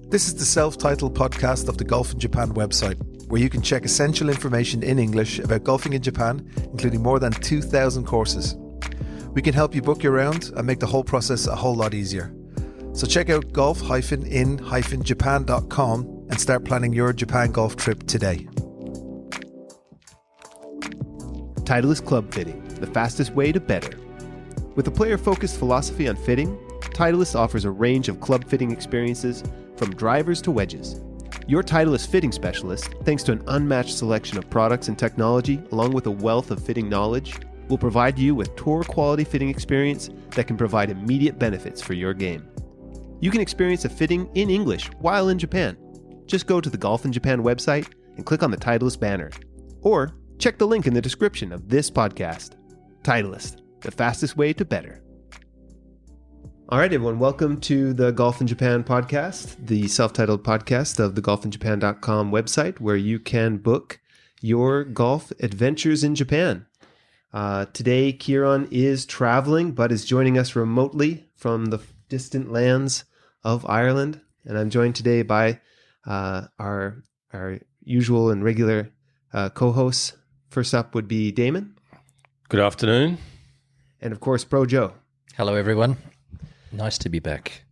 This is the self-titled podcast of the Golf in Japan website, where you can check essential information in English about golfing in Japan, including more than 2,000 courses. We can help you book your round and make the whole process a whole lot easier. So check out golf-in-japan.com and start planning your Japan golf trip today. Titleist Club Fitting, the fastest way to better. With a player-focused philosophy on fitting, Titleist offers a range of club fitting experiences from drivers to wedges. Your Titleist fitting specialist, thanks to an unmatched selection of products and technology, along with a wealth of fitting knowledge, will provide you with tour-quality fitting experience that can provide immediate benefits for your game. You can experience a fitting in English while in Japan. Just go to the Golf in Japan website and click on the Titleist banner. Or check the link in the description of this podcast. Titleist, the fastest way to better. All right, everyone, welcome to the Golf in Japan podcast, the self-titled podcast of the golfinjapan.com website, where you can book your golf adventures in Japan. Today, Kieran is traveling, but is joining us remotely from the distant lands of Ireland. And I'm joined today by our usual and regular co-hosts. First up would be Damon. Good afternoon. And of course, Pro Joe. Hello, everyone. Nice to be back.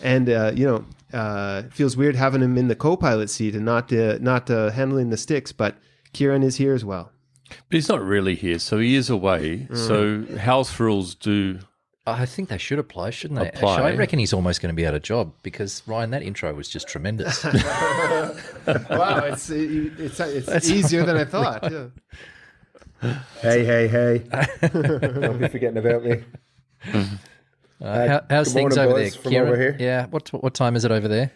And, it feels weird having him in the co-pilot seat and not handling the sticks, but Kieran is here as well. But he's not really here, so he is away. So house rules do... I think they should apply, shouldn't they? Apply. Actually, I reckon he's almost going to be out of job because, Ryan, that intro was just tremendous. Wow, it's easier than I thought. Yeah. Hey. Don't be forgetting about me. How's things morning, over there, boys, from Kieran? over here. Yeah, what time is it over there?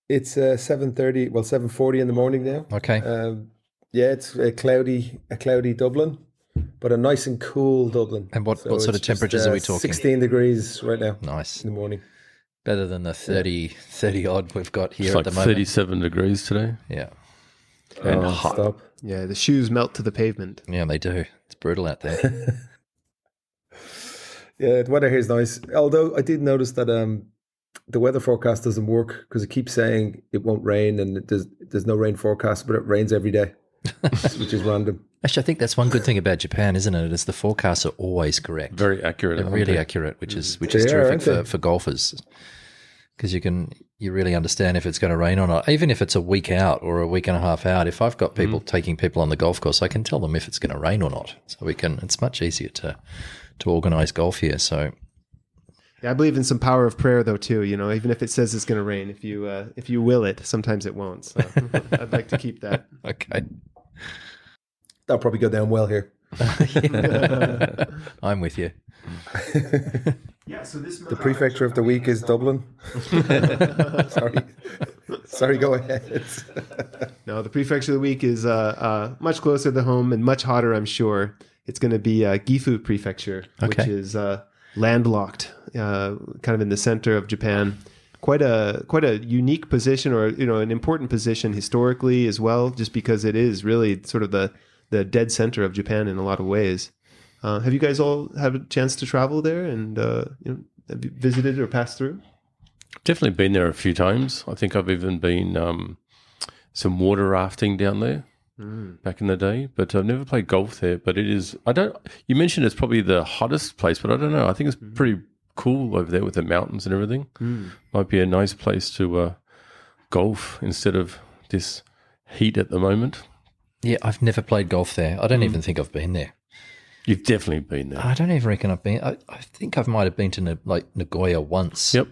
It's 7:30, 7:40 in the morning now. Okay. It's a cloudy Dublin, but a nice and cool Dublin. And what sort of it's temperatures just, are we talking? 16 degrees right now. Nice. In the morning. Better than the 30 odd we've got here It's at like the moment. 37 degrees today. Yeah. And hot. Stop. Yeah, the shoes melt to the pavement. Yeah, they do. It's brutal out there. Yeah, the weather here is nice. Although I did notice that the weather forecast doesn't work because it keeps saying it won't rain and there's no rain forecast, but it rains every day, which is random. Actually, I think that's one good thing about Japan, isn't it? Is the forecasts are always correct. Very accurate. They're aren't really they? accurate, which is They are, terrific aren't they? for golfers, because you really understand if it's going to rain or not. Even if it's a week out or a week and a half out, if I've got people taking people on the golf course, I can tell them if it's going to rain or not. So it's much easier to organise golf here. So Yeah, I believe in some power of prayer, though, too. You know, even if it says it's going to rain, if you will it, sometimes it won't. So I'd like to keep that. okay, That'll probably go down well here. I'm with you. Yeah. So The prefecture of the week is Dublin. Sorry, go ahead. No, the prefecture of the week is much closer to home and much hotter, I'm sure. It's going to be Gifu prefecture, which is landlocked, kind of in the center of Japan. Quite a unique position, or an important position historically as well, just because it is really sort of the dead center of Japan in a lot of ways. Have you guys all had a chance to travel there and have you visited or passed through? Definitely been there a few times. I think I've even been some water rafting down there back in the day, but I've never played golf there. But it is, you mentioned it's probably the hottest place, but I don't know. I think it's pretty cool over there with the mountains and everything. Might be a nice place to golf instead of this heat at the moment. Yeah, I've never played golf there. I don't even think I've been there. You've definitely been there. I don't even reckon I've been. I think I might have been to Nagoya once. Yep.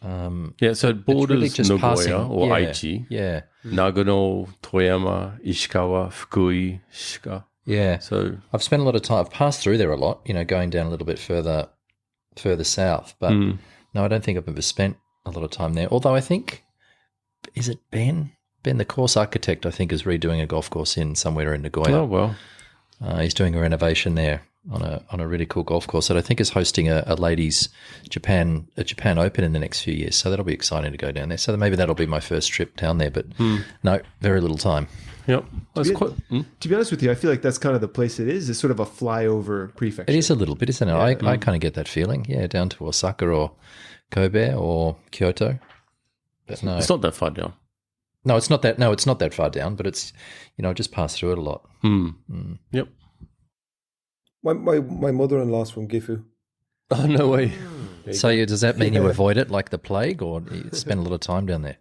Yeah, so it borders really just Nagoya passing. or Yeah, Aichi. Yeah. Nagano, Toyama, Ishikawa, Fukui, Shika. Yeah. So I've spent a lot of time. I've passed through there a lot, going down a little bit further south. But no, I don't think I've ever spent a lot of time there. Although I think, is it Ben? Ben, the course architect, I think, is redoing a golf course somewhere in Nagoya. oh well. He's doing a renovation there on a really cool golf course that I think is hosting a ladies Japan Open in the next few years. So that'll be exciting to go down there. So maybe that'll be my first trip down there. But no, very little time. Yep. That's quite. To be honest with you, I feel like that's kind of the place it is. It's sort of a flyover prefecture. It is a little bit, isn't it? I kind of get that feeling. Yeah, down to Osaka or Kobe or Kyoto. But no, It's not that far down. no, it's not that. No, it's not that far down. But it's I just pass through it a lot. Yep. My mother-in-law's from Gifu. Oh, no way. So does that mean you avoid it like the plague, or you spend a lot of time down there?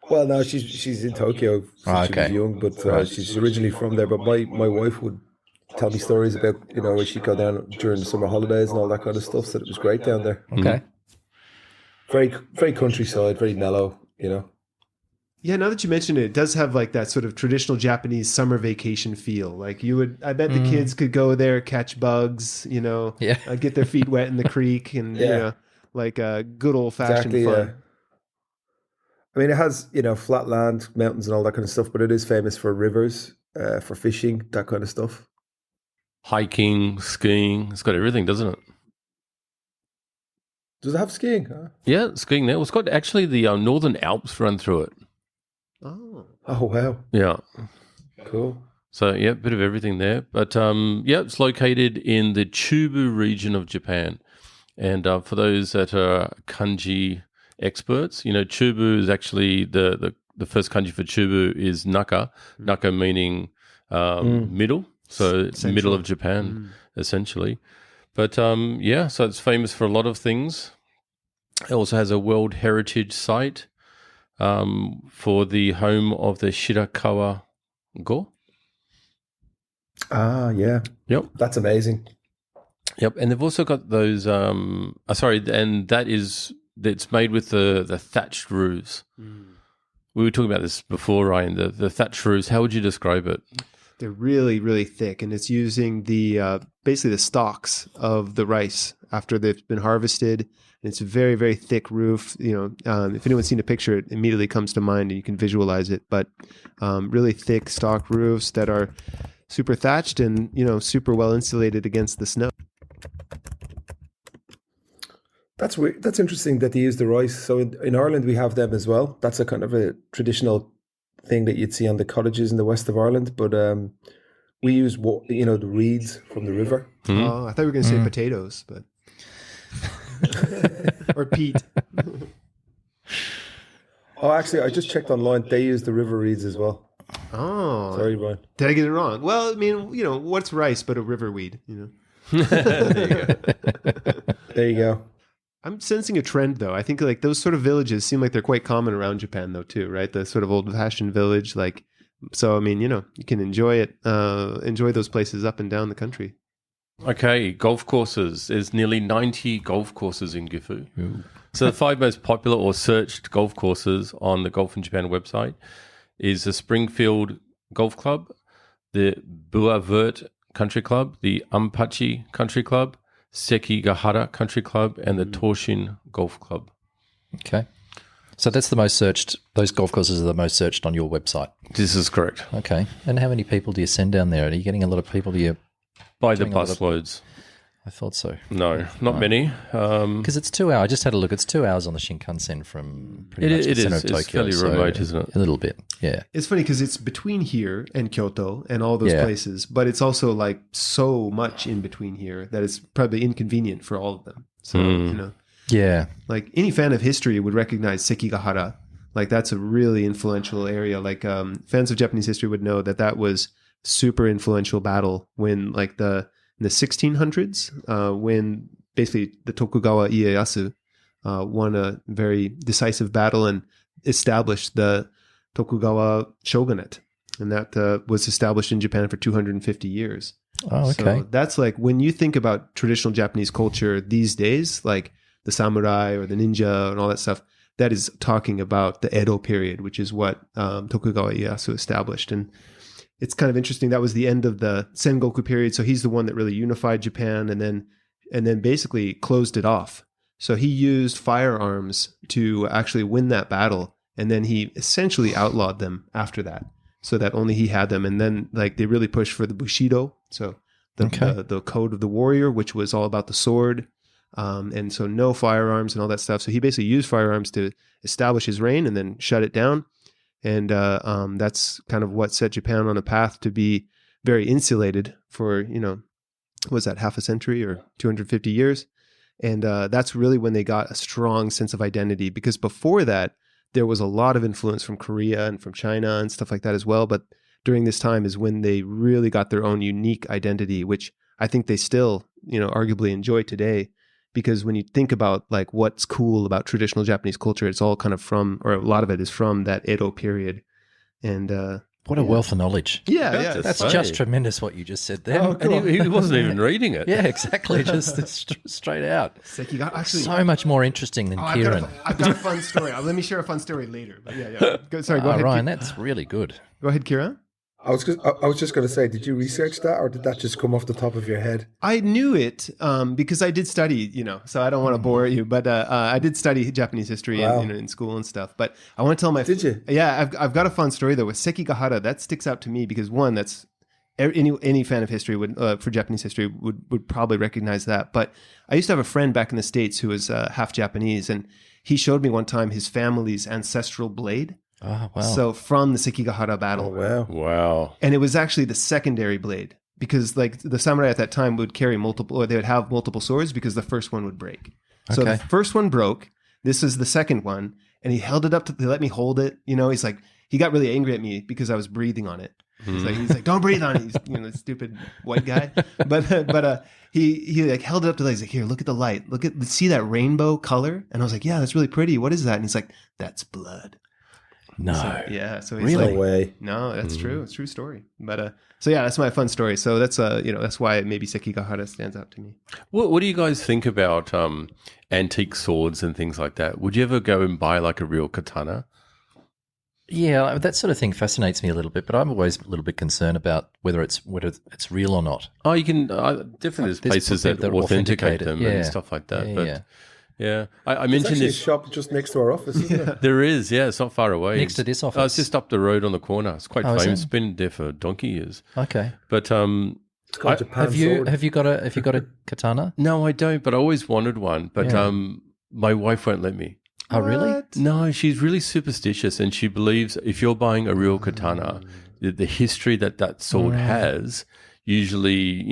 Well, no, she's in Tokyo since she was young, but she's originally from there. But my wife would tell me stories about where she'd go down during the summer holidays and all that kind of stuff. So it was great down there. Okay. Very very countryside, very mellow. Yeah, now that you mention it, it does have like that sort of traditional Japanese summer vacation feel. Like I bet the kids could go there, catch bugs, get their feet wet in the creek, and like a good old fashioned fun. Yeah. I mean, it has flat land, mountains, and all that kind of stuff, but it is famous for rivers, for fishing, that kind of stuff. Hiking, skiing. It's got everything, doesn't it? Does it have skiing? Yeah, skiing there. Well, it's got actually the Northern Alps run through it. Oh wow! Yeah. Cool. So, yeah, a bit of everything there. But, it's located in the Chubu region of Japan. And for those that are kanji experts, Chubu is actually the first kanji for Chubu is Naka. Naka meaning middle. So it's the middle of Japan, essentially. But, so it's famous for a lot of things. It also has a World Heritage Site for the home of the Shirakawa Go. Ah, yeah. Yep. That's amazing. Yep. And they've also got those, and it's made with the thatched roofs. We were talking about this before, Ryan, the thatched roofs. How would you describe it? They're really, really thick, and it's using the basically the stalks of the rice after they've been harvested. And it's a very, very thick roof. If anyone's seen a picture, it immediately comes to mind, and you can visualize it. But really thick stalk roofs that are super thatched and super well insulated against the snow. That's weird. That's interesting that they use the rice. So in Ireland we have them as well. That's a kind of a traditional thing that you'd see on the cottages in the west of Ireland. But we use the reeds from the river. Oh, I thought we were going to say potatoes, but or peat. Oh, actually, I just checked online. They use the river reeds as well. Oh, sorry, Brian. Did I get it wrong? Well, I mean, what's rice but a river weed? There you go. I'm sensing a trend, though. I think like those sort of villages seem like they're quite common around Japan, though, too, right? The sort of old-fashioned village, like. So, I mean, you can enjoy it, enjoy those places up and down the country. Okay, golf courses. There's nearly 90 golf courses in Gifu. Ooh. So the 5 most popular or searched golf courses on the Golf in Japan website is the Springfield Golf Club, the Buavert Country Club, the Ampachi Country Club, Sekigahara Country Club, and the Toshin Golf Club. Okay. So that's the most searched, those golf courses are the most searched on your website. This is correct. Okay. And how many people do you send down there? Are you getting a lot of people? By the bus loads. I thought so. No, not many. Because it's 2 hours. I just had a look. It's 2 hours on the Shinkansen from pretty much the center of Tokyo. It's fairly remote, isn't it? A little bit, yeah. It's funny because it's between here and Kyoto and all those places, but it's also like so much in between here that it's probably inconvenient for all of them. So, Yeah. Like any fan of history would recognize Sekigahara. Like that's a really influential area. Like fans of Japanese history would know that was super influential battle when like in the 1600s, when basically the Tokugawa Ieyasu won a very decisive battle and established the Tokugawa shogunate. And that was established in Japan for 250 years. Oh, okay. So that's like when you think about traditional Japanese culture these days, like the samurai or the ninja and all that stuff, that is talking about the Edo period, which is what Tokugawa Ieyasu established. And it's kind of interesting. That was the end of the Sengoku period. So he's the one that really unified Japan and then basically closed it off. So he used firearms to actually win that battle. And then he essentially outlawed them after that so that only he had them. And then like they really pushed for the Bushido. So the code of the warrior, which was all about the sword. And so no firearms and all that stuff. So he basically used firearms to establish his reign and then shut it down. And that's kind of what set Japan on a path to be very insulated for, was that half a century or 250 years? And that's really when they got a strong sense of identity, because before that, there was a lot of influence from Korea and from China and stuff like that as well. But during this time is when they really got their own unique identity, which I think they still, arguably enjoy today. Because when you think about like what's cool about traditional Japanese culture, it's all kind of from, or a lot of it is from that Edo period. And what a wealth of knowledge. Yeah, That's just tremendous what you just said there. Oh, cool. And he wasn't even reading it. Yeah, exactly. Just straight out. Actually, so much more interesting than Kieran. I've got a fun story. Let me share a fun story later. But yeah. Go ahead, Ryan, that's really good. Go ahead, Kieran. I was just going to say, did you research that, or did that just come off the top of your head? I knew it because I did study, so I don't want to bore you, but I did study Japanese history in school and stuff. But I want to tell Did you? Yeah, I've got a fun story though with Sekigahara. That sticks out to me because one, that's any fan of history would for Japanese history would probably recognize that. But I used to have a friend back in the States who was half Japanese, and he showed me one time his family's ancestral blade. Oh, wow. So from the Sekigahara battle. Oh, wow. Wow. And it was actually the secondary blade because like the samurai at that time would carry multiple, or they would have multiple swords because the first one would break. So the first one broke. This is the second one. And he held it up to let me hold it. He's like, he got really angry at me because I was breathing on it. He's like, don't breathe on it. He's stupid white guy. But he like held it up to the light. He's like, here, look at the light. See that rainbow color? And I was like, yeah, that's really pretty. What is that? And he's like, that's blood. No. So he's Really? like, No way. No, that's true. It's a true story. But that's my fun story. So that's that's why maybe Sekigahara stands out to me. What do you guys think about antique swords and things like that? Would you ever go and buy like a real katana? Yeah, that sort of thing fascinates me a little bit, but I'm always a little bit concerned about whether it's real or not. Oh, you can definitely there's places that authenticate them and stuff like that. Yeah. I mentioned There's this a shop just next to our office, isn't it? There is, yeah. It's not far away. Next to this office? It's just up the road on the corner. It's quite famous. It's been there for donkey years. Okay. But It's called Japan have you Sword. have you got a katana? No, I don't. But I always wanted one. But my wife won't let me. Oh, really? No, she's really superstitious, and she believes if you're buying a real katana, the history that sword has usually,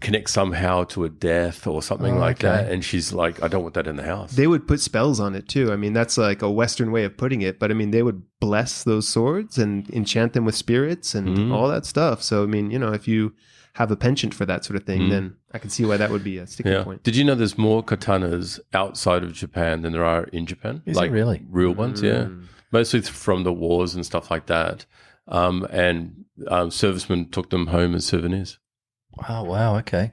connects somehow to a death or something like that. And she's like, I don't want that in the house. They would put spells on it too. I mean, that's like a Western way of putting it. But I mean, they would bless those swords and enchant them with spirits and all that stuff. So I mean, if you have a penchant for that sort of thing, then I can see why that would be a sticking point. Did you know there's more katanas outside of Japan than there are in Japan? Is it really? Real ones, yeah. Mostly from the wars and stuff like that. And servicemen took them home as souvenirs. Oh, wow. Okay.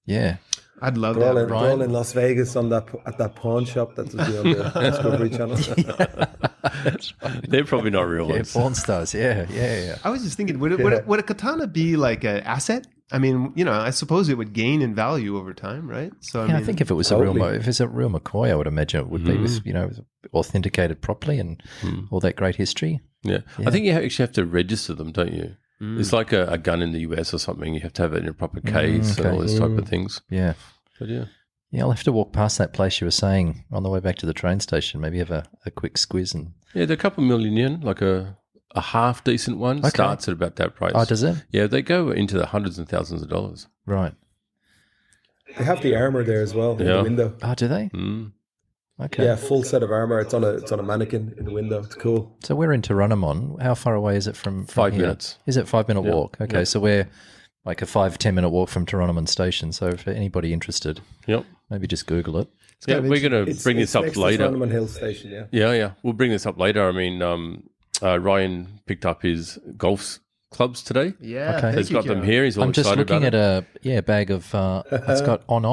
Yeah. I'd love They're that. all in Las Vegas at that pawn shop that was on the Discovery Channel. That's right. They're probably not real Yeah, ones. porn stars. Yeah. I was just thinking, would a katana be like an asset? I mean, I suppose it would gain in value over time, right? So I think if it was if it's a real McCoy, I would imagine it would be with, authenticated properly and all that great history. Yeah. I think you actually have to register them, don't you? It's like a gun in the US or something. You have to have it in a proper case and all those type of things. Yeah. But yeah. Yeah, I'll have to walk past that place you were saying on the way back to the train station. Maybe have a quick squiz and. Yeah, they're a couple million yen, like a half decent one starts at about that price. Oh, does it? Yeah, they go into the hundreds and thousands of dollars. Right. They have the armor there as well in the window. Oh, do they? Okay. Yeah, full set of armor. It's on a mannequin in the window. It's cool. So we're in Toronamon. How far away is it from 5 here? minutes. Is it 5 minute walk? Okay, so we're like a 5-10 minute walk from Toronamon Station. So for anybody interested, maybe just Google it. Yeah, we're going to bring this up next later. To Solomon Hill Station, yeah. Yeah. We'll bring this up later. I mean, Ryan picked up his golf clubs today. Yeah, Okay. He's got them here. He's all I'm just excited looking about at it. a bag of it's got an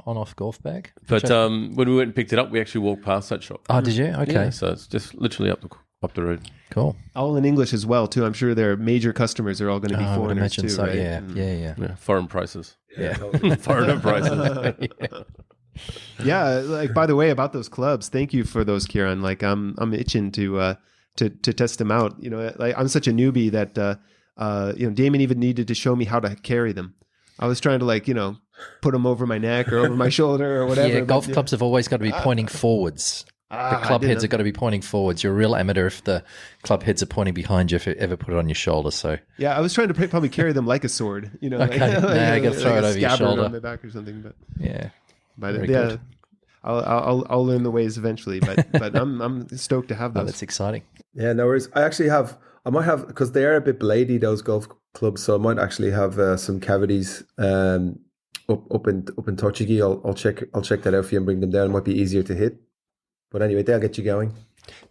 on-off golf bag. But when we went and picked it up, we actually walked past that shop. Oh, did you? Okay, Yeah, so it's just literally up the road. cool. all in English as well too. I'm sure their major customers are all going to be I would foreigners imagine too, so. right? Yeah, foreign prices. Yeah. Totally. Foreigner prices. Yeah, like by the way, about those clubs, thank you for those, Kieran. Like I'm itching to test them out. Like I'm such a newbie that Damon even needed to show me how to carry them. I was trying to put them over my neck or over my shoulder or whatever. Yeah, golf clubs have always got to be pointing forwards. The club heads have got to be pointing forwards. You're a real amateur if the club heads are pointing behind you, if you ever put it on your shoulder. So yeah, I was trying to probably carry them like a sword. Okay. Nah, you gotta throw it a over your scabbard shoulder. on my back or something. But yeah, But Very yeah, good. I'll learn the ways eventually, but I'm stoked to have Oh, those. that's exciting. Yeah, no worries. I might have, because they are a bit bladey, those golf clubs, so I might actually have some cavities up in Tortuguee. I'll check that out for you and bring them down. It might be easier to hit. But anyway, they'll get you going.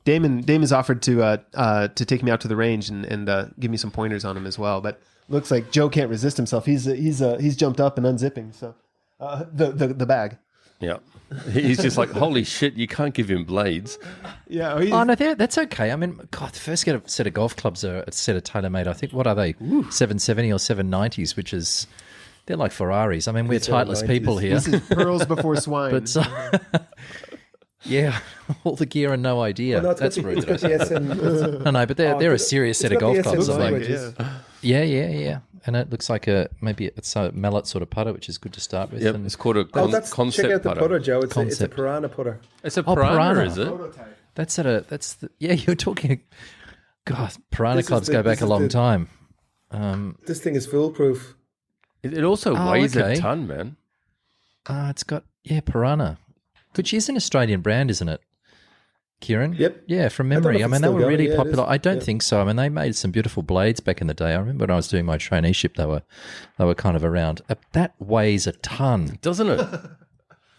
Damon's offered to take me out to the range and give me some pointers on him as well. But looks like Joe can't resist himself. He's jumped up and unzipping the bag. Yeah. He's just like, holy shit, you can't give him blades. Yeah. Oh, no, that's okay. I mean, God, the first set of golf clubs are a set of TaylorMade. I think, what are they? 770 or 790s, which is, they're like Ferraris. I mean, we're Titleist people here. This is pearls before swine. But yeah, all the gear and no idea. Well, no, that's rude. it's got the SM. No, but they're a serious set of golf clubs. SM Like, wedges. yeah. And it looks like maybe it's a mallet sort of putter, which is good to start with. Yep, And it's called a Check concept out the putter, Joe. It's a Concept. piranha putter. It's a Piranha. piranha, is it? you're talking. God, piranha This is clubs the- go this back a is long the- time. This thing is foolproof. It also Oh, weighs okay. a ton, man. It's got piranha, which is an Australian brand, isn't it? Kieran? Yep. Yeah, from don't know memory. if I it's mean, they still were going. really Yeah, it popular. is. I don't Yeah. think so. I mean, they made some beautiful blades back in the day. I remember when I was doing my traineeship, they were kind of around. That weighs a ton. Doesn't it?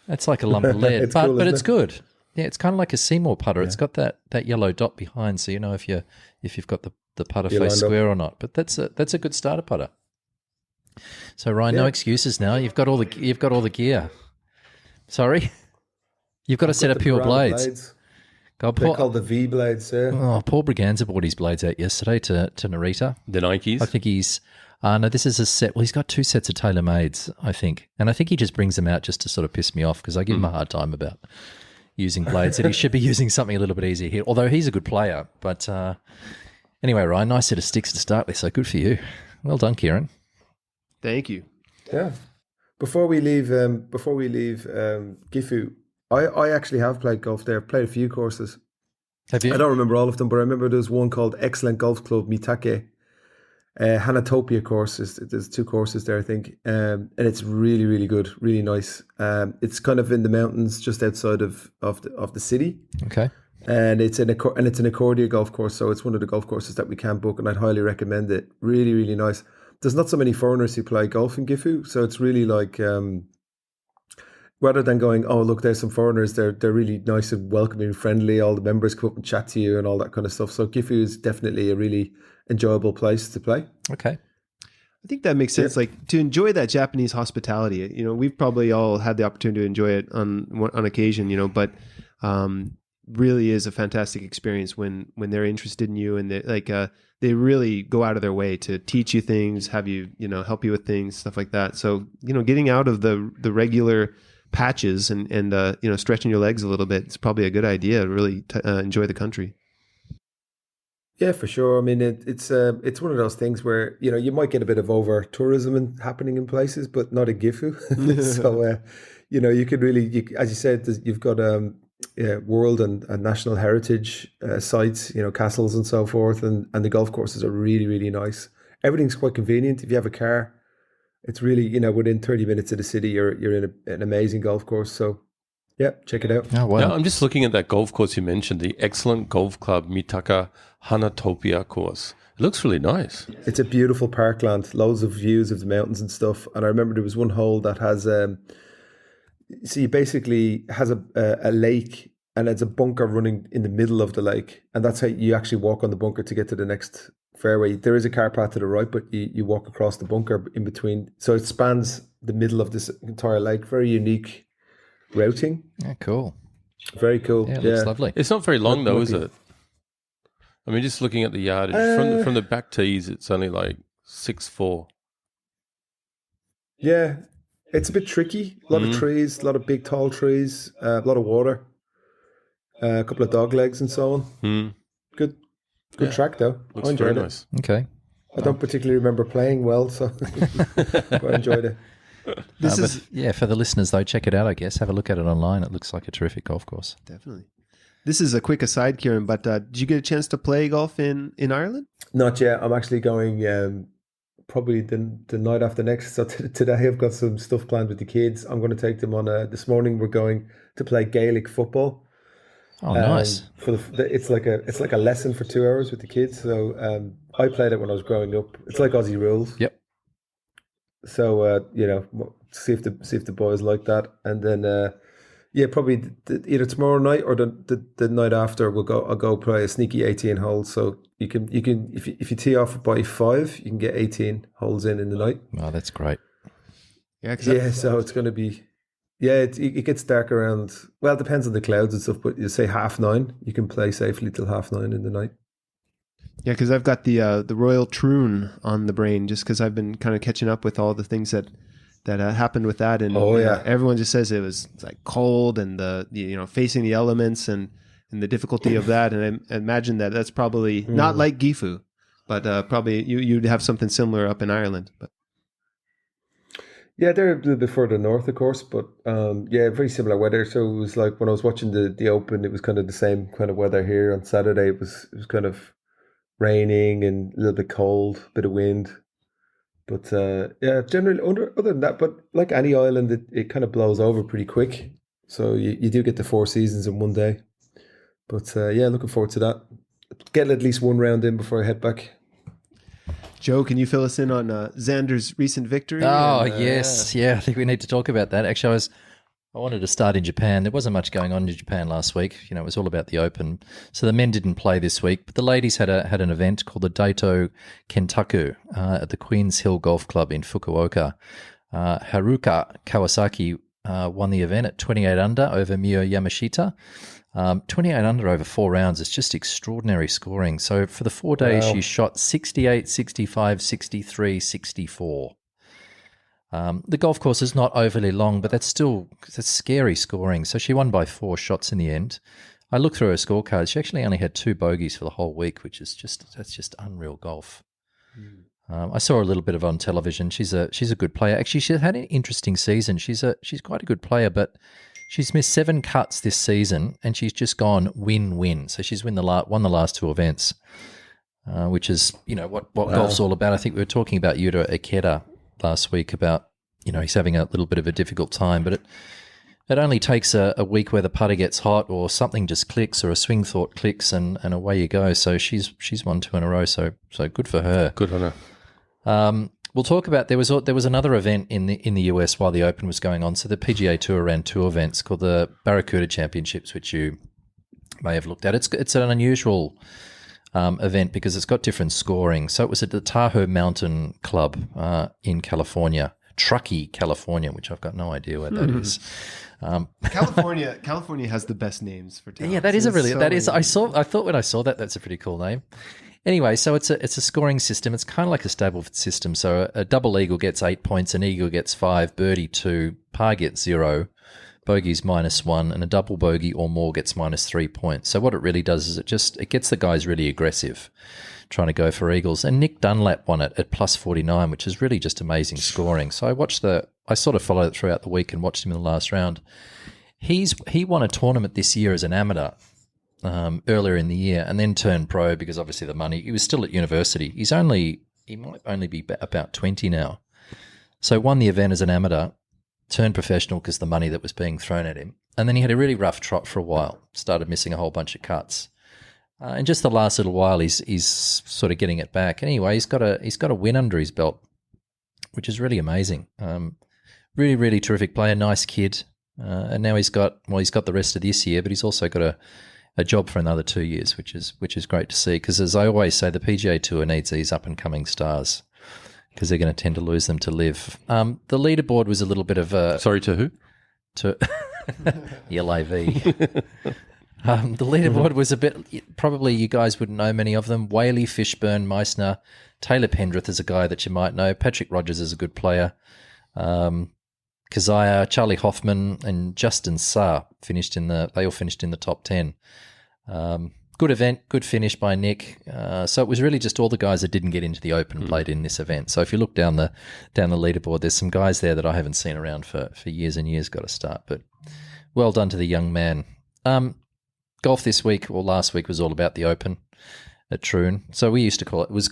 That's like a lump of lead, It's but cool, isn't it's it? good. Yeah, it's kind of like a Seymour putter. It's got that yellow dot behind, so you know if you've got the putter You're face lined up. square or not. But that's a good starter putter. So Ryan, no Yeah. excuses now. You've got all the gear. Sorry, you've got a set of The pure piranha blades. God, They're called the V blades. Yeah. Paul Braganza bought his blades out yesterday to Narita. The Nikes. I think he's. No, this is a set. Well, he's got two sets of TaylorMades, I think. And I think he just brings them out just to sort of piss me off because I give him a hard time about using blades that he should be using something a little bit easier here. Although he's a good player. But anyway, Ryan, nice set of sticks to start with. So good for you. Well done, Kieran. Thank you. Yeah. Before we leave Gifu, I actually have played golf there. I've played a few courses. Have you? I don't remember all of them, but I remember there's one called Excellent Golf Club Mitake. Hanatopia course. There's two courses there, I think. And it's really, really good, really nice. It's kind of in the mountains just outside of the city. Okay. And it's an Accordia golf course, so it's one of the golf courses that we can book, and I'd highly recommend it. Really, really nice. There's not so many foreigners who play golf in Gifu, so it's really like rather than going, oh look, there's some foreigners, they're really nice and welcoming, friendly. All the members come up and chat to you and all that kind of stuff. So Gifu is definitely a really enjoyable place to play. Okay. I think that makes sense. Like to enjoy that Japanese hospitality, we've probably all had the opportunity to enjoy it on occasion, but really is a fantastic experience when they're interested in you and they really go out of their way to teach you things, have you, help you with things, stuff like that. So, getting out of the regular patches and stretching your legs a little bit, it's probably a good idea to really enjoy the country. Yeah, for sure. I mean, it's one of those things where you might get a bit of over tourism happening in places, but not at Gifu. So you could really, as you said, you've got world and national heritage sites, castles and so forth, and the golf courses are really, really nice. Everything's quite convenient. If you have a car, it's really within 30 minutes of the city, you're in an amazing golf course. So yeah, check it out. Oh, wow. Now, I'm just looking at that golf course you mentioned, the Excellent Golf Club Mitaka Hanatopia course. It looks really nice. It's a beautiful parkland, loads of views of the mountains and stuff. And I remember there was one hole that has basically has a lake, and it's a bunker running in the middle of the lake, and that's how you actually walk on the bunker to get to the next fairway. There is a car path to the right, but you walk across the bunker in between. So it spans the middle of this entire lake. Very unique routing. Yeah, cool. Very cool. Yeah, it looks lovely. It's not very long, though, is Might be. it? I mean, just looking at the yardage, from the back tees, it's only like 6'4". Yeah, it's a bit tricky. A lot of trees, a lot of big tall trees, a lot of water, a couple of dog legs and so on. Good track though. Looks I very enjoyed it. nice. Okay. I don't particularly remember playing well, so but I enjoyed it. For the listeners though, check it out. I guess have a look at it online. It looks like a terrific golf course. Definitely. This is a quick aside, Kieran, but did you get a chance to play golf in Ireland? Not yet. I'm actually going probably the night after next. So today I've got some stuff planned with the kids. I'm going to take them on this morning we're going to play Gaelic football. Oh, nice. For it's like a lesson for 2 hours with the kids. So I played it when I was growing up. It's like Aussie rules. Yep. So see if the boys like that, and then probably either tomorrow night or the night after I'll go play a sneaky 18 holes. So you can if you tee off by 5, you can get 18 holes in the night. Oh, that's great. Yeah, So it's going to be. Yeah, it gets dark around. Well, it depends on the clouds and stuff, but you say 9:30. You can play safely till 9:30 in the night. Yeah, because I've got the Royal Troon on the brain, just because I've been kind of catching up with all the things that happened with that, and everyone just says it's like cold and the facing the elements and the difficulty of that, and I imagine that's probably not like Gifu, but probably you'd have something similar up in Ireland, but. Yeah, they're a little bit further north, of course, but very similar weather. So it was like when I was watching the Open, it was kind of the same kind of weather here. On Saturday, it was kind of raining and a little bit cold, bit of wind. But generally other than that, but like any island, it kind of blows over pretty quick. So you do get the 4 seasons in one day. But looking forward to that. Getting at least one round in before I head back. Joe, can you fill us in on Xander's recent victory? Oh, yes. Yeah, I think we need to talk about that. Actually, I wanted to start in Japan. There wasn't much going on in Japan last week. It was all about the Open. So the men didn't play this week, but the ladies had an event called the Daito Kentaku at the Queens Hill Golf Club in Fukuoka. Haruka Kawasaki won the event at 28 under over Mio Yamashita. 28 under over 4 rounds is just extraordinary scoring. So for the 4 days, she shot 68, 65, 63, 64. The golf course is not overly long, but that's scary scoring. So she won by 4 shots in the end. I looked through her scorecard. She actually only had 2 bogeys for the whole week, which is just unreal golf. I saw her a little bit of on television. She's a good player. Actually, she's had an interesting season. She's quite a good player, but she's missed 7 cuts this season, and she's just gone win-win. So she's won the last 2 events, which is what golf's all about. I think we were talking about Yuta Ikeda last week about he's having a little bit of a difficult time, but it only takes a week where the putter gets hot or something just clicks or a swing thought clicks and away you go. So she's won 2 in a row. So good for her. Good on her. We'll talk about there was another event in the US while the Open was going on. So the PGA Tour ran 2 events called the Barracuda Championships, which you may have looked at. It's an unusual event because it's got different scoring. So it was at the Tahoe Mountain Club in California, Truckee, California, which I've got no idea where that is. California has the best names for towns. Yeah, that is I thought when I saw that's a pretty cool name. Anyway, so it's a scoring system. It's kind of like a Stableford system. So a double eagle gets 8 points, an eagle gets 5, birdie 2, par gets 0, bogeys -1, and a double bogey or more gets -3 points. So what it really does is it gets the guys really aggressive, trying to go for eagles. And Nick Dunlap won it at +49, which is really just amazing scoring. So I sort of followed it throughout the week and watched him in the last round. He won a tournament this year as an amateur. Earlier in the year, and then turned pro because obviously the money. He was still at university. He might only be about 20 now. So won the event as an amateur, turned professional because the money that was being thrown at him, and then he had a really rough trot for a while. Started missing a whole bunch of cuts, and just the last little while he's sort of getting it back. Anyway, he's got a win under his belt, which is really amazing. Really, really terrific player, nice kid, and now he's got the rest of this year, but he's also got a job for another 2 years, which is great to see. Because as I always say, the PGA Tour needs these up and coming stars because they're going to tend to lose them to live. The leaderboard was a little bit of a Sorry, to who? To LAV. The leaderboard was a bit. Probably you guys wouldn't know many of them. Whaley, Fishburne, Meissner, Taylor Pendrith is a guy that you might know. Patrick Rogers is a good player. Kazaya, Charlie Hoffman, and Justin Saar they all finished in the top 10. Good event, good finish by Nick. So it was really just all the guys that didn't get into the Open played in this event. So if you look down the leaderboard, there's some guys there that I haven't seen around for years and years got to start. But well done to the young man. Golf this week or last week was all about the Open at Troon. So we used to call it was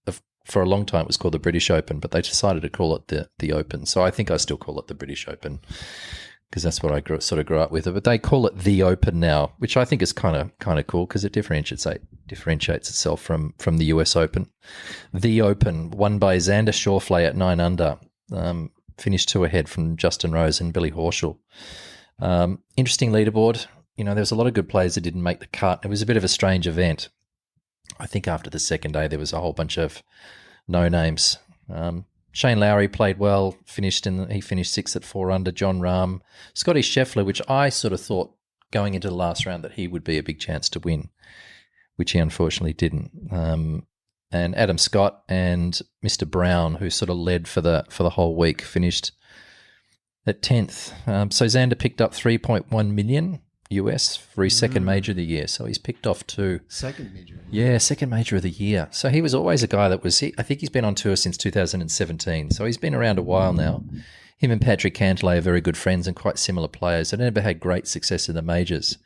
of for a long time it was called the British Open, but they decided to call it the Open. So I think I still call it the British Open because that's what I grew up with. But they call it the Open now, which I think is kind of cool because it differentiates itself from the US Open. The Open, won by Xander Schauffele at 9 under, finished 2 ahead from Justin Rose and Billy Horschel. Interesting leaderboard. There was a lot of good players that didn't make the cut. It was a bit of a strange event. I think after the second day there was a whole bunch of no-names. Shane Lowry played well, finished 6th at 4 under. John Rahm, Scotty Scheffler, which I sort of thought going into the last round that he would be a big chance to win, which he unfortunately didn't. And Adam Scott and Mr. Brown, who sort of led for the whole week, finished at 10th. So Xander picked up $3.1 million US for his second major of the year. So he's picked off 2. Second major. Yeah, second major of the year. So he was always a guy that I think he's been on tour since 2017. So he's been around a while now. Him and Patrick Cantlay are very good friends and quite similar players. They never had great success in the majors.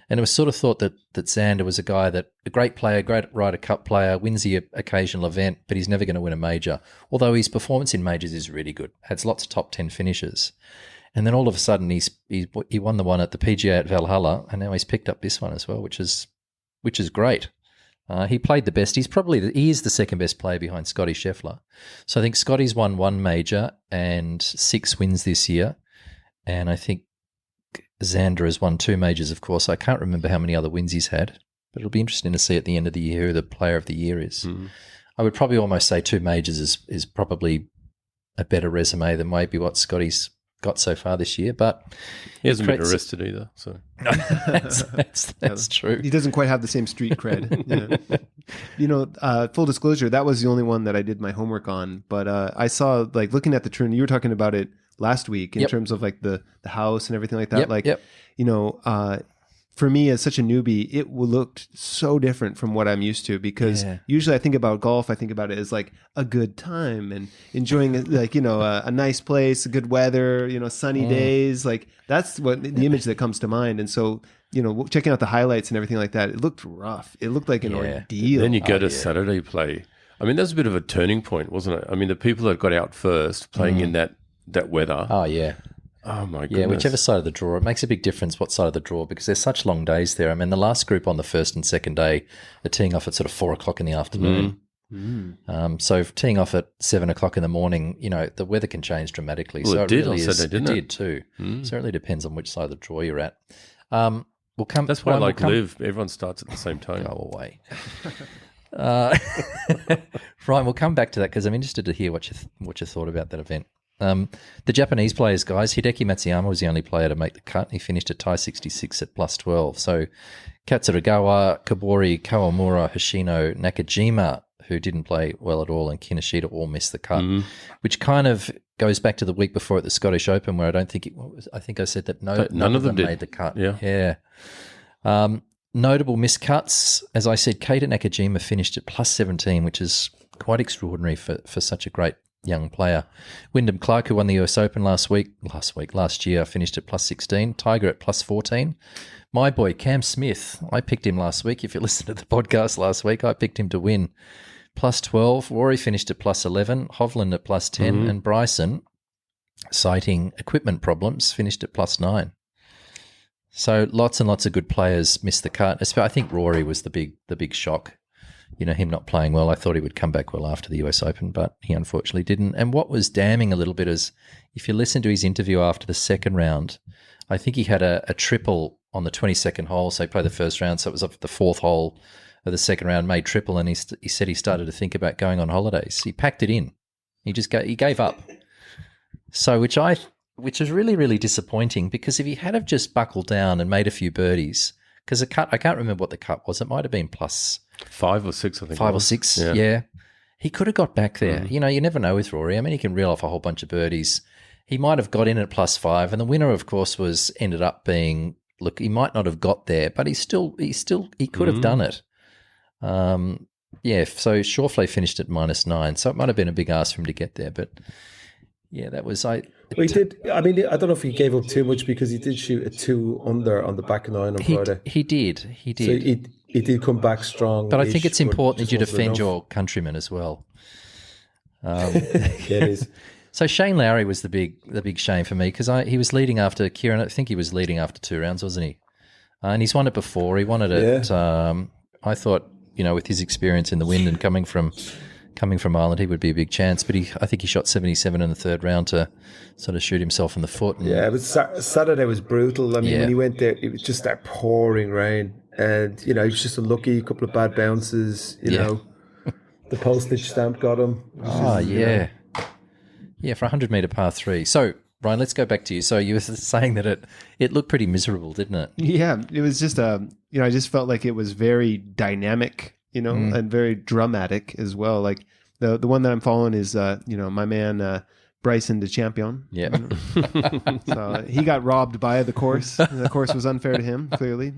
And it was sort of thought that Xander was a great player, great Ryder Cup player, wins the occasional event, but he's never going to win a major. Although his performance in majors is really good. Has lots of top 10 finishes. And then all of a sudden he won the one at the PGA at Valhalla, and now he's picked up this one as well, which is great. He played the best. He is the second best player behind Scotty Scheffler. So I think Scotty's won 1 major and 6 wins this year, and I think Xander has won 2 majors. Of course, I can't remember how many other wins he's had, but it'll be interesting to see at the end of the year who the player of the year is. Mm-hmm. I would probably almost say 2 majors is probably a better resume than maybe what Scotty's got so far this year, but he hasn't been arrested either. So that's true. He doesn't quite have the same street cred. Full disclosure, that was the only one that I did my homework on. But I saw, like, looking at the Troon, you were talking about it last week in terms of like the house and everything like that. For me as such a newbie, it looked so different from what I'm used to, because usually I think about golf, I think about it as like a good time and enjoying a nice place, good weather, sunny days. Like that's what the image that comes to mind. And so, checking out the highlights and everything like that, it looked rough. It looked like an ordeal. Then you go to Saturday play. I mean, that was a bit of a turning point, wasn't it? I mean, the people that got out first playing in that weather. Oh, yeah. Oh, my goodness. Yeah, whichever side of the draw. It makes a big difference what side of the draw, because there's such long days there. I mean, the last group on the first and second day are teeing off at sort of 4 o'clock in the afternoon. So teeing off at 7 o'clock in the morning, the weather can change dramatically. Well, so it did really on Saturday, didn't it? It did too. So it really depends on which side of the draw you're at. That's why I like Live. Everyone starts at the same time. Go away. Ryan, we'll come back to that because I'm interested to hear what you thought about that event. The Japanese players, guys, Hideki Matsuyama was the only player to make the cut. He finished at tie 66 at plus 12. So Katsuragawa, Kabori, Kawamura, Hoshino, Nakajima, who didn't play well at all, and Kinoshita all missed the cut, which kind of goes back to the week before at the Scottish Open, where I think I said that none of them made the cut. Yeah. Notable miscuts, as I said, Keita Nakajima finished at plus 17, which is quite extraordinary for such a great young player. Wyndham Clark, who won the US Open last year, finished at plus 16. Tiger at plus 14. My boy, Cam Smith, I picked him last week. If you listened to the podcast last week, I picked him to win. Plus 12. Rory finished at plus 11. Hovland at plus 10. And Bryson, citing equipment problems, finished at plus 9. So lots and lots of good players missed the cut. I think Rory was the big shock. Him not playing well. I thought he would come back well after the US Open, but he unfortunately didn't. And what was damning a little bit is, if you listen to his interview after the second round, I think he had a triple on the 22nd hole. So he played the first round, so it was up at the 4th hole of the second round, made triple, and he said he started to think about going on holidays. He packed it in. He gave up. So which is really, really disappointing, because if he had have just buckled down and made a few birdies, because I can't remember what the cut was. It might have been plus 5 or 6, I think. 5 or 6, yeah. He could have got back there. You never know with Rory. I mean, he can reel off a whole bunch of birdies. He might have got in at plus 5, and the winner, of course, ended up being. Look, he might not have got there, but he could have done it. So Schauffele finished at minus 9, so it might have been a big ask for him to get there, but that was He did. I mean, I don't know if he gave up too much, because he did shoot a 2 under on the back 9 on Friday. He did. So he did come back strong. But I think it's important that you defend your countrymen as well. Yeah, it is. So Shane Lowry was the big shame for me because he was leading after Kieran. I think he was leading after 2 rounds, wasn't he? And he's won it before. He won it at. I thought, with his experience in the wind and coming from Ireland, he would be a big chance. But I think he shot 77 in the 3rd round to sort of shoot himself in the foot. It was Saturday was brutal. I mean, when he went there, it was just that pouring rain, and he was just unlucky. A couple of bad bounces. You know, the postage stamp got him. Yeah, for a 100-metre par 3. So, Ryan, let's go back to you. So you were saying that it looked pretty miserable, didn't it? Yeah, it was just, I just felt like it was very dynamic, and very dramatic as well. Like the one that I'm following is, my man Bryson DeChampion. Yeah. So he got robbed by the course. The course was unfair to him, clearly,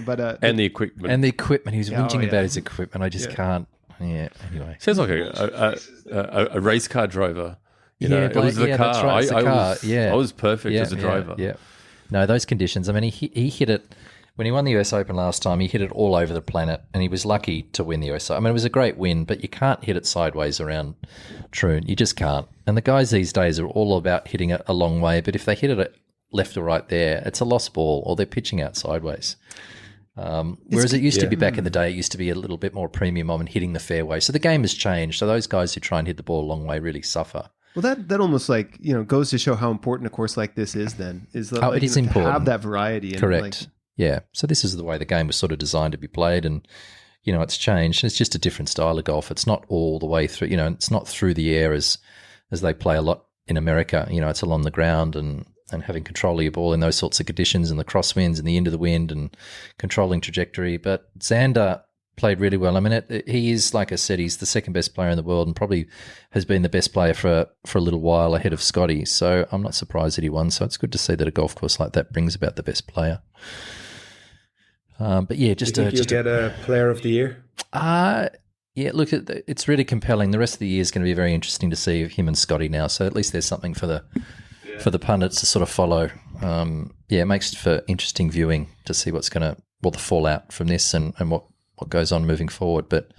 But and the equipment. He was whinging about his equipment. I just can't. Yeah, anyway. Sounds like a race car driver. It was the car. That's right, it's the car. I was perfect as a driver. Yeah. No, those conditions. I mean, he hit it when he won the US Open last time. He hit it all over the planet, and he was lucky to win the US Open. I mean, it was a great win, but you can't hit it sideways around Troon. You just can't. And the guys these days are all about hitting it a long way, but if they hit it left or right there, it's a lost ball, or they're pitching out sideways. Whereas it used to be back in the day, it used to be a little bit more premium on hitting the fairway. So the game has changed. So those guys who try and hit the ball a long way really suffer. Well, that almost goes to show how important a course like this is. Then is it is important to have that variety. Correct. Yeah. So this is the way the game was sort of designed to be played, and it's changed. It's just a different style of golf. It's not all the way through. It's not through the air as they play a lot in America. It's along the ground and having control of your ball in those sorts of conditions, and the crosswinds and the end of the wind and controlling trajectory. But Xander played really well. I mean, he is, like I said, he's the 2nd best player in the world and probably has been the best player for a little while ahead of Scotty. So I'm not surprised that he won. So it's good to see that a golf course like that brings about the best player. But yeah, just you'll get a player of the year. Yeah, look, it's really compelling. The rest of the year is going to be very interesting to see him and Scotty now. So at least there's something for the pundits to sort of follow. It makes for interesting viewing to see the fallout from this and what goes on moving forward. But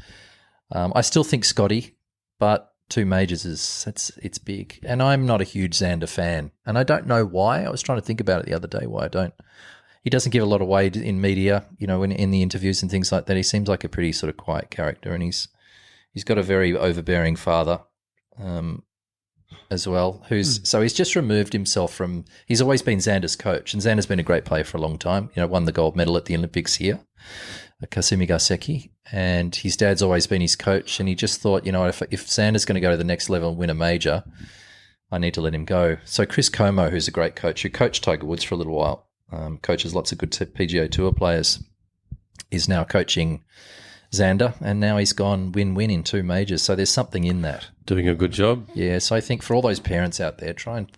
I still think Scotty, but 2 majors it's big. And I'm not a huge Xander fan, and I don't know why. I was trying to think about it the other day, why I don't. He doesn't give a lot away in media, in the interviews and things like that. He seems like a pretty sort of quiet character, and he's got a very overbearing father as well, so he's just removed himself from. He's always been Xander's coach, and Xander's been a great player for a long time. Won the gold medal at the Olympics here, Kasumi Gaseki, and his dad's always been his coach. And he just thought, if Xander's going to go to the next level and win a major, I need to let him go. So Chris Como, who's a great coach, who coached Tiger Woods for a little while, coaches lots of good PGA Tour players, is now coaching Xander, and now he's gone win-win in 2 majors. So there's something in that. Doing a good job. Yeah, so I think for all those parents out there, try and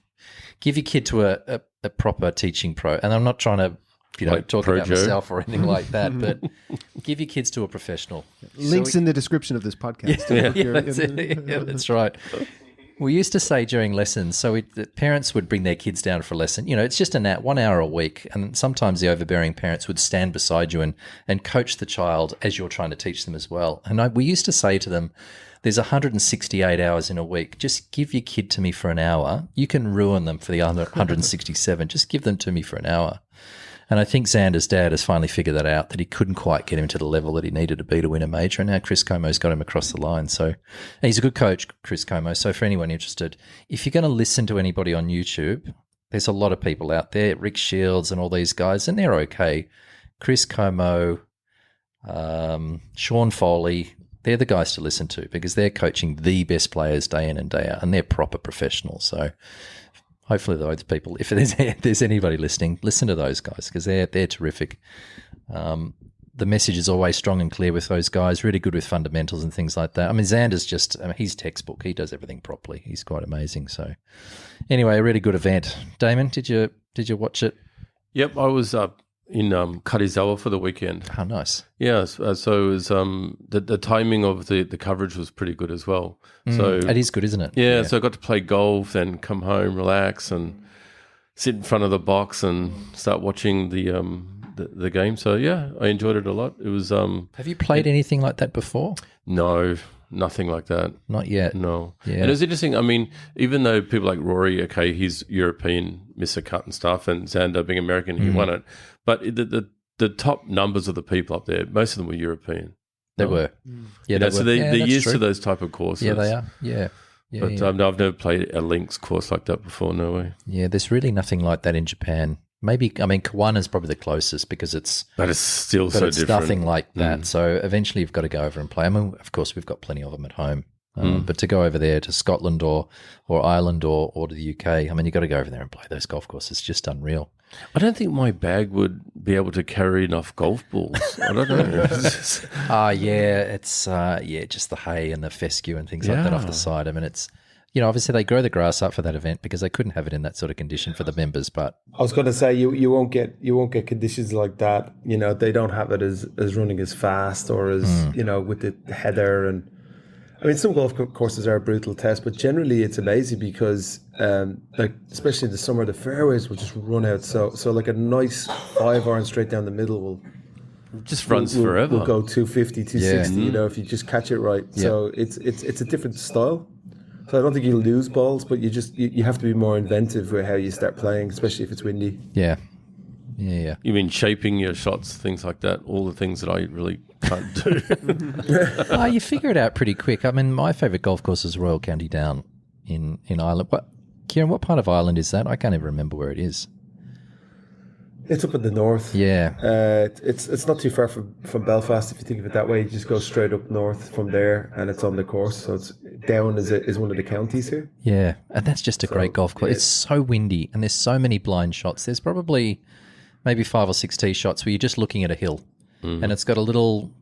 give your kid to a proper teaching pro. And I'm not trying to talk about myself or anything like that, but give your kids to a professional. Links in the description of this podcast. That's right. We used to say during lessons, so the parents would bring their kids down for a lesson. It's just 1 hour a week, and sometimes the overbearing parents would stand beside you and coach the child as you're trying to teach them as well. And we used to say to them, there's 168 hours in a week. Just give your kid to me for an hour. You can ruin them for the other 167. Just give them to me for an hour. And I think Xander's dad has finally figured that out, that he couldn't quite get him to the level that he needed to be to win a major. And now Chris Como's got him across the line. So he's a good coach, Chris Como. So for anyone interested, if you're going to listen to anybody on YouTube, there's a lot of people out there, Rick Shields and all these guys, and they're okay. Chris Como, Sean Foley, they're the guys to listen to because they're coaching the best players day in and day out, and they're proper professionals. So hopefully those people, if there's anybody listening, listen to those guys because they're terrific. The message is always strong and clear with those guys, really good with fundamentals and things like that. I mean, Xander's he's textbook. He does everything properly. He's quite amazing. So anyway, a really good event. Damon, did you watch it? Yep, I was up in Karizawa for the weekend. Oh, nice. Yeah, so it was, the timing of the coverage was pretty good as well. So it is good, isn't it? Yeah, so I got to play golf, then come home, relax, and sit in front of the box and start watching the the game. So yeah, I enjoyed it a lot. It was Have you played anything like that before? no, nothing like that. Not yet. No. Yeah. And it was interesting. I mean, even though people like Rory, okay, he's European, missed a cut and stuff, and Xander being American, he won it. But the top numbers of the people up there, most of them were European. They were. Yeah, So they're that's used true. to those type of courses. Yeah, they are. Yeah. Yeah, But yeah. no, I've never played a links course like that before. No way. Yeah, there's really nothing like that in Japan. Maybe, I mean, Kawana is probably the closest because it's But it's still but so it's different. nothing like that. So eventually you've got to go over and play. I mean, of course, we've got plenty of them at home. But to go over there to Scotland or Ireland or to the UK, I mean, you've got to go over there and play those golf courses. It's just unreal. I don't think my bag would be able to carry enough golf balls. I don't know. It's just the hay and the fescue and things like that off Yeah. the side. I mean, it's, obviously they grow the grass up for that event because they couldn't have it in that sort of condition for the members. But I was going to say you won't get conditions like that. They don't have it as running as fast or as with the heather. And I mean, some golf courses are a brutal test, but generally it's amazing because like especially in the summer, the fairways will just run out. So like a nice 5-iron straight down the middle will Just runs forever. Will go 250, 260. Yeah. If you just catch it right. So it's a different style. So I don't think you lose balls, but you have to be more inventive with how you start playing, especially if it's windy. yeah. You mean shaping your shots, things like that, all the things that I really can't do. You figure it out pretty quick. I mean, my favourite golf course is Royal County Down in Ireland. Kieran, what part of Ireland is that? I can't even remember where it is. It's up in the north. Yeah. It's not too far from Belfast if you think of it that way. You just go straight up north from there, and it's on the course. So it's Down is one of the counties here. Yeah, and that's just a great golf course. It's so windy, and there's so many blind shots. There's probably maybe 5 or 6 tee shots where you're just looking at a hill, and it's got a little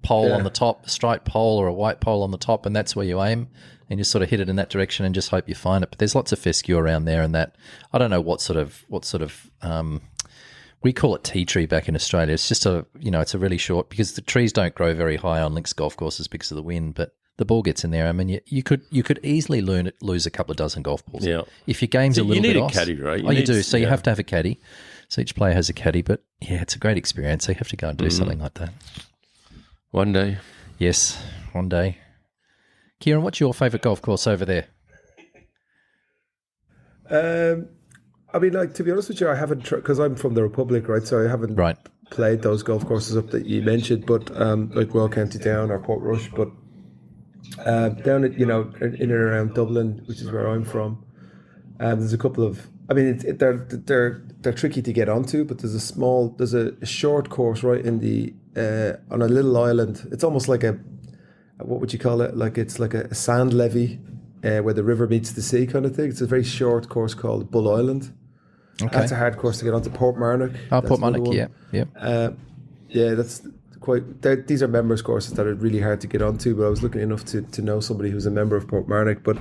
pole on the top, a striped pole or a white pole on the top, and that's where you aim, and you sort of hit it in that direction and just hope you find it. But there's lots of fescue around there, and that I don't know what sort of we call it tea tree back in Australia. It's just it's a really short, because the trees don't grow very high on links golf courses because of the wind, but the ball gets in there. I mean, you could easily lose a couple of dozen golf balls. Yeah. If your game's So a little you bit need a off. caddy, right? You do. need- So you yeah. have to have a caddy. So each player has a caddy, but yeah, it's a great experience. So you have to go and do something like that. One day. Yes, one day. Kieran, what's your favourite golf course over there? I mean, like, to be honest with you, I haven't because I'm from the Republic, right? So I haven't Right. played those golf courses up that you mentioned, but like Royal County Down or Portrush, but down at in and around Dublin, which is where I'm from, there's a couple of. I mean, they're tricky to get onto, but there's a short course right in the on a little island. It's almost like what would you call it? Like it's like a sand levee where the river meets the sea kind of thing. It's a very short course called Bull Island. Okay. That's a hard course to get onto. Portmarnock. Oh, That's Portmarnock, another one. yeah. Yeah, that's quite. These are members courses that are really hard to get onto. But I was lucky enough to know somebody who's a member of Portmarnock. But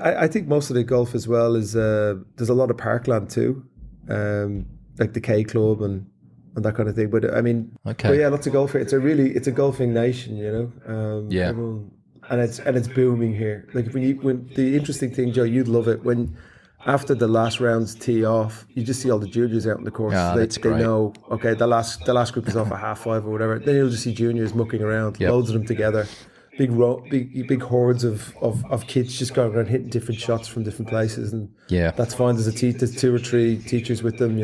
I think most of the golf as well is there's a lot of parkland too, like the K Club and that kind of thing. But I mean, Okay. but yeah, lots of golf here. It's a golfing nation, Yeah. everyone- and it's booming here. Like when the interesting thing, Joe, you'd love it when. After the last rounds tee off, you just see all the juniors out in the course. Ah, they that's great. know, okay, the last group is off at 5:30 or whatever. Then you'll just see juniors mucking around, Yep. loads of them together, big hordes of kids just going around hitting different shots from different places, and Yeah. that's fine. There's 2 or 3 teachers with them,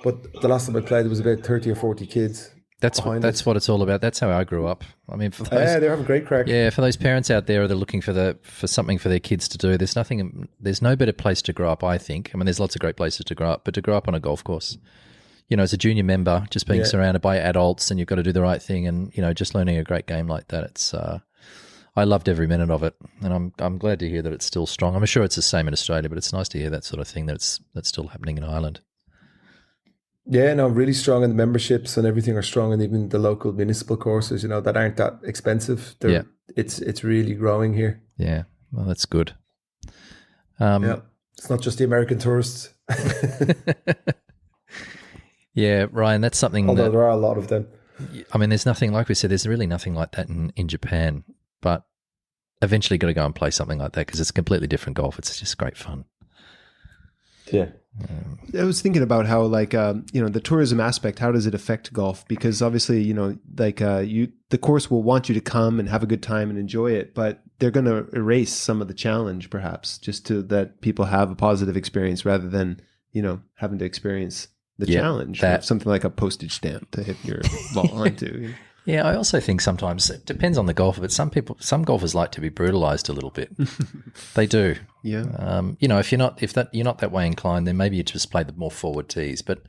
But the last time I played, there was about 30 or 40 kids. That's behind what it's all about. That's how I grew up. I mean, for those, Yeah, they're having a great crack. yeah, for those parents out there that are looking for something for their kids to do, there's no better place to grow up, I think. I mean, there's lots of great places to grow up, but to grow up on a golf course, as a junior member, just being surrounded by adults, and you've got to do the right thing, and just learning a great game like that. It's I loved every minute of it, and I'm glad to hear that it's still strong. I'm sure it's the same in Australia, but it's nice to hear that sort of thing that's still happening in Ireland. Yeah, no, really strong, and the memberships and everything are strong, and even the local municipal courses, that aren't that expensive. Yeah. It's really growing here. Yeah, well, that's good. Yeah, it's not just the American tourists, Yeah, Ryan, that's something although that, there are a lot of them. I mean, there's nothing, like we said, there's really nothing like that in Japan, but eventually got to go and play something like that because it's completely different golf. It's just great fun. Yeah, I was thinking about how, like, the tourism aspect, how does it affect golf? Because obviously, the course will want you to come and have a good time and enjoy it, but they're going to erase some of the challenge, perhaps, just to that people have a positive experience rather than, having to experience the challenge of something like a postage stamp to hit your ball onto. Yeah, I also think sometimes it depends on the golfer, but some golfers like to be brutalized a little bit. They do. Yeah. If you're not that way inclined, then maybe you just play the more forward tees. But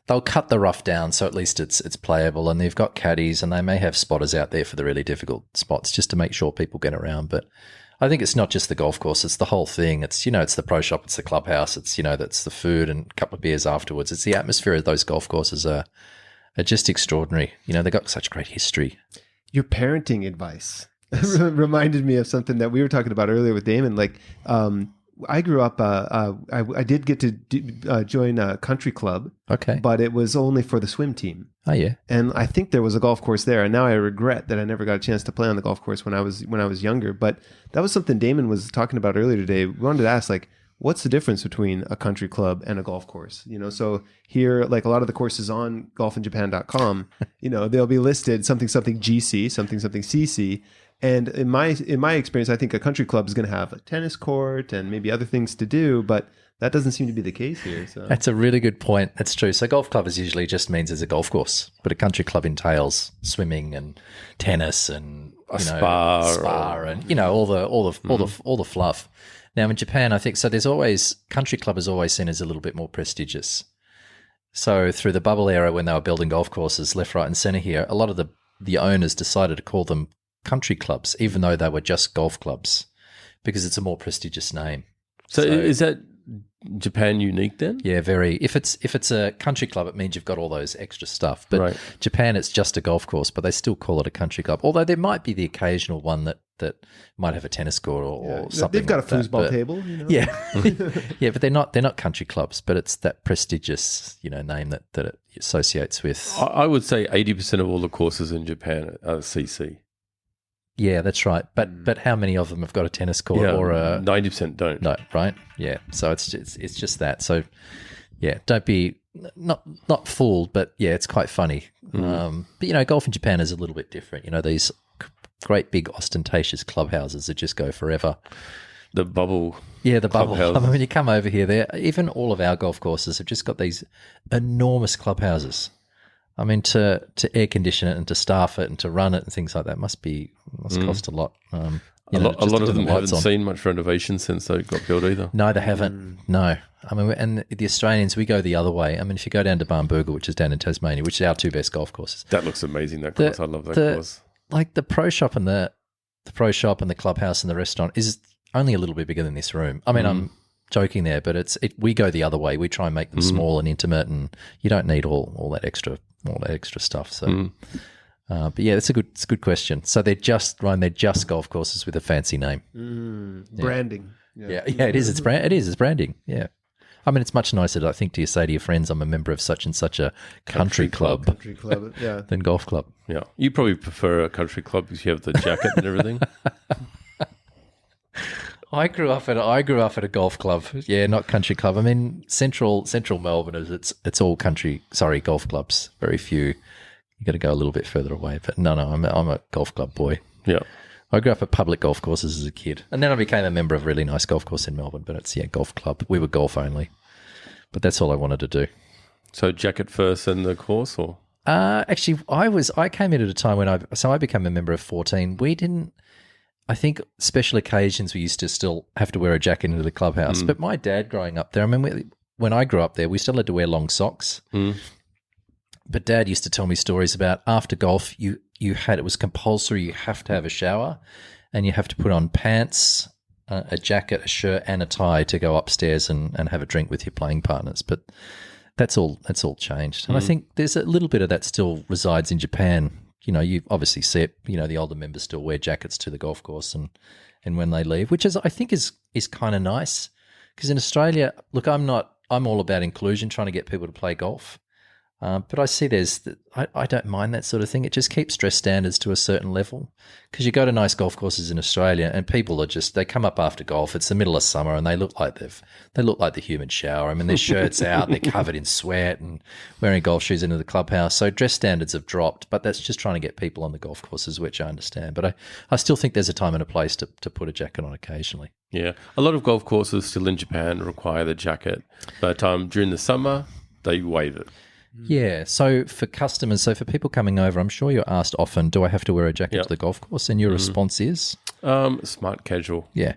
they'll cut the rough down, so at least it's playable. And they've got caddies, and they may have spotters out there for the really difficult spots, just to make sure people get around. But I think it's not just the golf course; it's the whole thing. It's it's the pro shop, it's the clubhouse, it's that's the food and a couple of beers afterwards. It's the atmosphere of those golf courses are just extraordinary. They've got such great history. Your parenting advice reminded me of something that we were talking about earlier with Damon. Like, I grew up, I did get to join a country club. Okay. But it was only for the swim team. Oh, yeah. And I think there was a golf course there. And now I regret that I never got a chance to play on the golf course when I was younger. But that was something Damon was talking about earlier today. We wanted to ask, like, what's the difference between a country club and a golf course? So here, like a lot of the courses on golfinjapan.com, they'll be listed something GC, something CC. And in my experience, I think a country club is going to have a tennis court and maybe other things to do, but that doesn't seem to be the case here. So that's a really good point. That's true. So golf club is usually just means there's a golf course, but a country club entails swimming and tennis and spa and all the fluff. Now in Japan, I think so. There's always country club is always seen as a little bit more prestigious. So through the bubble era, when they were building golf courses left, right, and centre here, a lot of the owners decided to call them country clubs, even though they were just golf clubs, because it's a more prestigious name. So is that Japan unique then? Yeah, very. If it's a country club, it means you've got all those extra stuff. But right. Japan, it's just a golf course, but they still call it a country club. Although there might be the occasional one that might have a tennis court or something. They've got like a foosball table. Yeah, yeah, but they're not country clubs. But it's that prestigious name that it associates with. I would say 80% of all the courses in Japan are CC. Yeah, that's right. But how many of them have got a tennis court or a 90% don't. No, right? Yeah. So it's just that. So yeah, don't be not fooled, but yeah, it's quite funny. But golf in Japan is a little bit different. These great big ostentatious clubhouses that just go forever. The bubble. Yeah, the bubble. Clubhouses. I mean, when you come over here, even all of our golf courses have just got these enormous clubhouses. I mean, to air condition it and to staff it and to run it and things like that must cost a lot. A lot of them haven't seen much renovation since they got built either. No, they haven't. No. I mean, and the Australians, we go the other way. I mean, if you go down to Barnbougle, which is down in Tasmania, which is our two best golf courses. That looks amazing, that course. I love that course. Like the pro shop and the the clubhouse and the restaurant is only a little bit bigger than this room. I mean, I'm joking there, but we go the other way. We try and make them small and intimate, and you don't need all that extra stuff. So, but yeah, it's a good question. So they're just golf courses with a fancy name. Branding. Yeah, it is. It's branding. Yeah. I mean, it's much nicer, I think, to say to your friends, I'm a member of such and such a country club. Country club, yeah. Than golf club. Yeah. You probably prefer a country club because you have the jacket and everything. I grew up at a golf club. Yeah, not country club. I mean, central Melbourne it's all golf clubs. Very few. You got to go a little bit further away. But no, I'm a golf club boy. Yeah. I grew up at public golf courses as a kid, and then I became a member of a really nice golf course in Melbourne. But it's golf club. We were golf only, but that's all I wanted to do. So jacket first and the course, or actually, I came in at a time when I became a member of 14. We didn't. I think special occasions we used to still have to wear a jacket into the clubhouse. But my dad growing up there, I mean, when I grew up there, we still had to wear long socks. But Dad used to tell me stories about after golf, it was compulsory. You have to have a shower, and you have to put on pants, a jacket, a shirt, and a tie to go upstairs and have a drink with your playing partners. But that's all changed, and I think there's a little bit of that still resides in Japan. You obviously see it. The older members still wear jackets to the golf course and when they leave, which I think is kind of nice. Because in Australia, look, I'm all about inclusion, trying to get people to play golf. But I see I don't mind that sort of thing. It just keeps dress standards to a certain level, because you go to nice golf courses in Australia and people they come up after golf. It's the middle of summer and they look like the human shower. I mean, their shirts out, they're covered in sweat and wearing golf shoes into the clubhouse. So dress standards have dropped, but that's just trying to get people on the golf courses, which I understand. But I still think there's a time and a place to put a jacket on occasionally. Yeah. A lot of golf courses still in Japan require the jacket, but during the summer, they waive it. Yeah, so for customers, for people coming over, I'm sure you're asked often, do I have to wear a jacket to the golf course? And your response is? Smart casual. Yeah.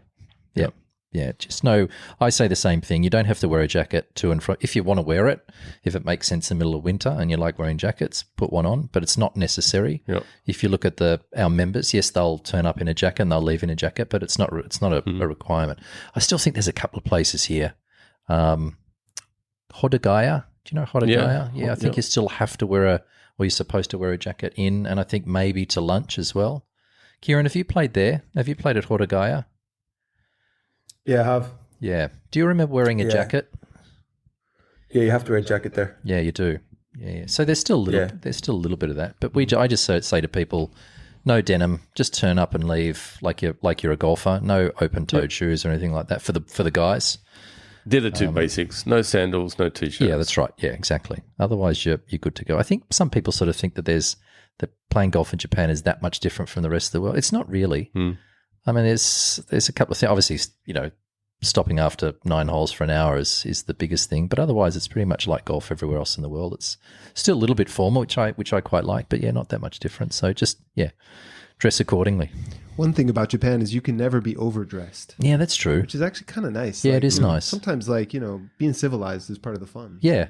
Just know, I say the same thing. You don't have to wear a jacket to and from. If you want to wear it, if it makes sense in the middle of winter and you like wearing jackets, put one on, but it's not necessary. Yep. If you look at our members, yes, they'll turn up in a jacket and they'll leave in a jacket, but it's not a requirement. I still think there's a couple of places here. Hodogaya. Do you know Hodogaya? Yeah, I think you still have to or you're supposed to wear a jacket in, and I think maybe to lunch as well. Kieran, have you played there? Have you played at Hodogaya? Yeah, I have. Yeah. Do you remember wearing a jacket? Yeah, you have to wear a jacket there. Yeah, you do. Yeah. So there's still a little bit of that, but I just say to people, no denim, just turn up and leave like you're a golfer. No open-toed shoes or anything like that for the guys. They're the two basics. No sandals, no T-shirts. Yeah, that's right. Yeah, exactly. Otherwise, you're good to go. I think some people sort of think that that playing golf in Japan is that much different from the rest of the world. It's not really. I mean, there's a couple of things. Obviously, stopping after 9 holes for an hour is the biggest thing. But otherwise, it's pretty much like golf everywhere else in the world. It's still a little bit formal, which I quite like. But yeah, not that much different. So just dress accordingly. One thing about Japan is you can never be overdressed. Yeah, that's true. Which is actually kind of nice. Yeah, it is nice. Sometimes, being civilized is part of the fun. Yeah.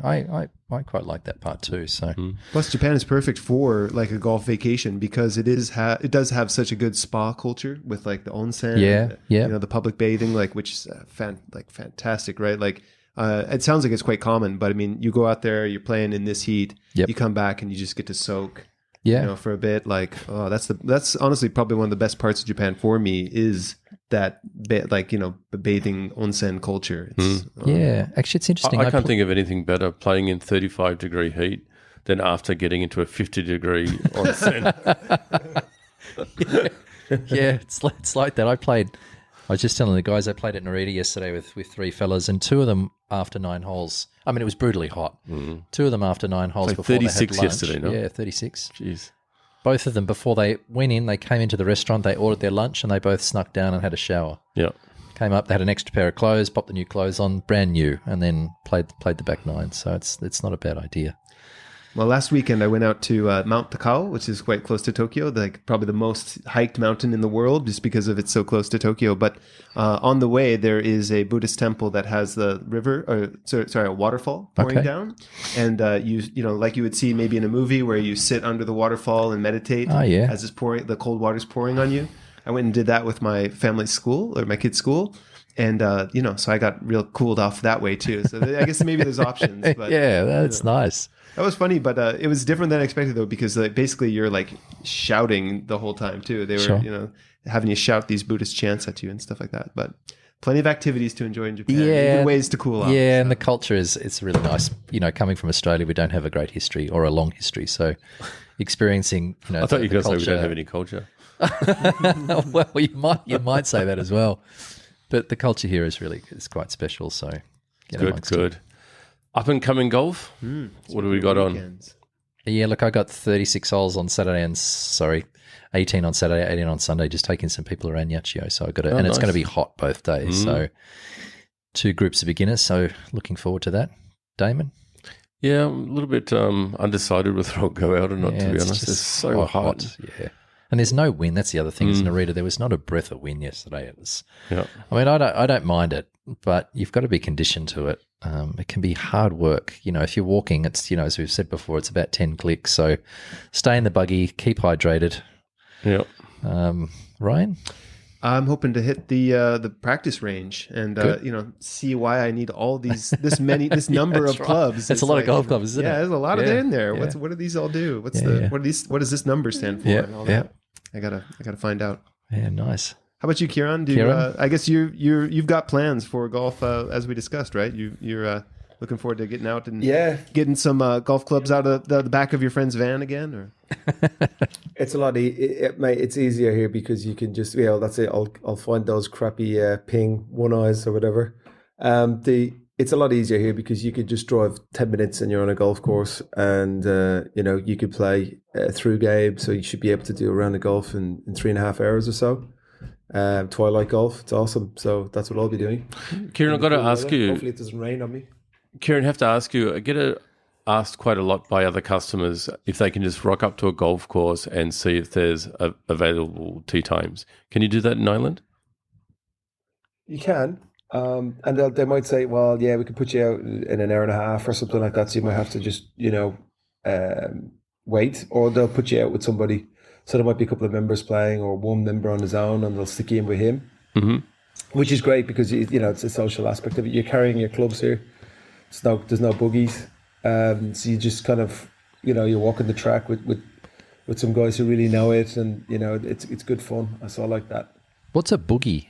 I quite like that part too. So, plus Japan is perfect for like a golf vacation because it does have such a good spa culture with like the onsen. Yeah. The public bathing, which is fantastic, right? Like, it sounds like it's quite common, but I mean, you go out there, you're playing in this heat, you come back and you just get to soak. Yeah, for a bit. That's honestly probably one of the best parts of Japan for me is that bathing onsen culture. Actually, it's interesting. I can't think of anything better playing in 35-degree heat than after getting into a 50-degree onsen. It's like that. I was just telling the guys I played at Narita yesterday with 3 fellas, and 2 of them after 9 holes. I mean, it was brutally hot. 2 of them after 9 holes before 36 they had lunch. yesterday, no? Yeah, 36. Jeez. Both of them, before they went in, they came into the restaurant, they ordered their lunch, and they both snuck down and had a shower. Yeah. Came up, they had an extra pair of clothes, popped the new clothes on, brand new, and then played the back 9. So it's not a bad idea. Well, last weekend I went out to Mount Takao, which is quite close to Tokyo, probably the most hiked mountain in the world just because of it's so close to Tokyo. But on the way, there is a Buddhist temple that has the a waterfall pouring down. And like you would see maybe in a movie where you sit under the waterfall and meditate as it's pouring, the cold water's pouring on you. I went and did that with my family's school or my kids' school. And, so I got real cooled off that way too. So I guess maybe there's options. But, yeah, that's nice. That was funny, but it was different than expected though, because basically you're like shouting the whole time too. They were, having you shout these Buddhist chants at you and stuff like that. But plenty of activities to enjoy in Japan. Even ways to cool off. Yeah, and the culture it's really nice. Coming from Australia, we don't have a great history or a long history. So experiencing, I thought you were going to say we don't have any culture. Well, you might say that as well. But the culture here is quite special. So good. Up and coming golf. What do we got weekends on? Yeah, look, I got 36 holes on Saturday 18 on Saturday, 18 on Sunday, just taking some people around Yachio. So I got it, and it's going to be hot both days. So 2 groups of beginners. So looking forward to that. Damon? Yeah, I'm a little bit undecided whether I'll go out or not, to be honest. It's so hot. Yeah. And there's no wind. That's the other thing. Is Narita, there was not a breath of wind yesterday. I mean, I don't mind it, but you've got to be conditioned to it. It can be hard work. If you're walking, it's as we've said before, it's about 10 clicks. So stay in the buggy, keep hydrated. Yeah. Ryan? I'm hoping to hit the practice range and see why I need all this number of clubs. It's a lot of golf clubs, isn't it? Yeah, there's a lot of it in there. Yeah. What do these all do? What does this number stand for? And all that? I gotta find out. Yeah, nice. How about you, Kieran? I guess you've got plans for golf as we discussed, right? You're Looking forward to getting out and Yeah, getting some golf clubs out of the back of your friend's van again? Or it's a lot. Mate, it's easier here because you can just that's it. I'll find those crappy ping one eyes or whatever. It's a lot easier here because you could just drive 10 minutes and you're on a golf course, and you could play through game. So you should be able to do a round of golf in 3.5 hours or so. Twilight golf, it's awesome. So that's what I'll be doing. Kieran, I've got to ask you. Hopefully, it doesn't rain on me. Kieran, have to ask you. I get asked quite a lot by other customers if they can just rock up to a golf course and see if there's available tee times. Can you do that in Ireland? You can. And they might say, well, yeah, we can put you out in an hour and a half or something like that. So you might have to just, wait, or they'll put you out with somebody. So there might be a couple of members playing, or one member on his own, and they'll stick you in with him, which is great because it's a social aspect of it. You're carrying your clubs here. There's no buggies, so you just kind of, you're walking the track with some guys who really know it, and it's good fun. So I like that. What's a boogie?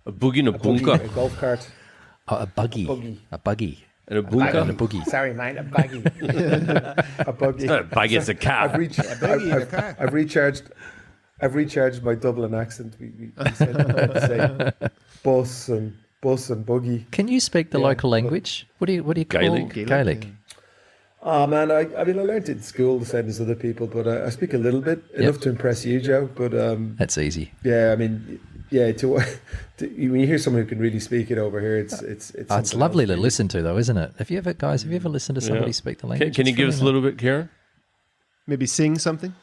A boogie and a bunker. A golf cart. Oh, a buggy. A buggy. And a bunker. And a boogie. Sorry, mate, a buggy. A buggy. It's not a buggy, it's a car. I've recharged my Dublin accent. We said the same. Bus and buggy. Can you speak the local language? What do you call Gaelic? Oh man, I learned it in school the same as other people, but I speak a little bit, enough to impress you, Joe. But that's easy. Yeah, I mean, yeah. When you hear someone who can really speak it over here, it's lovely to listen to, though, isn't it? Have you ever listened to somebody speak the language? Can you give us a little bit, Kieran? maybe sing something?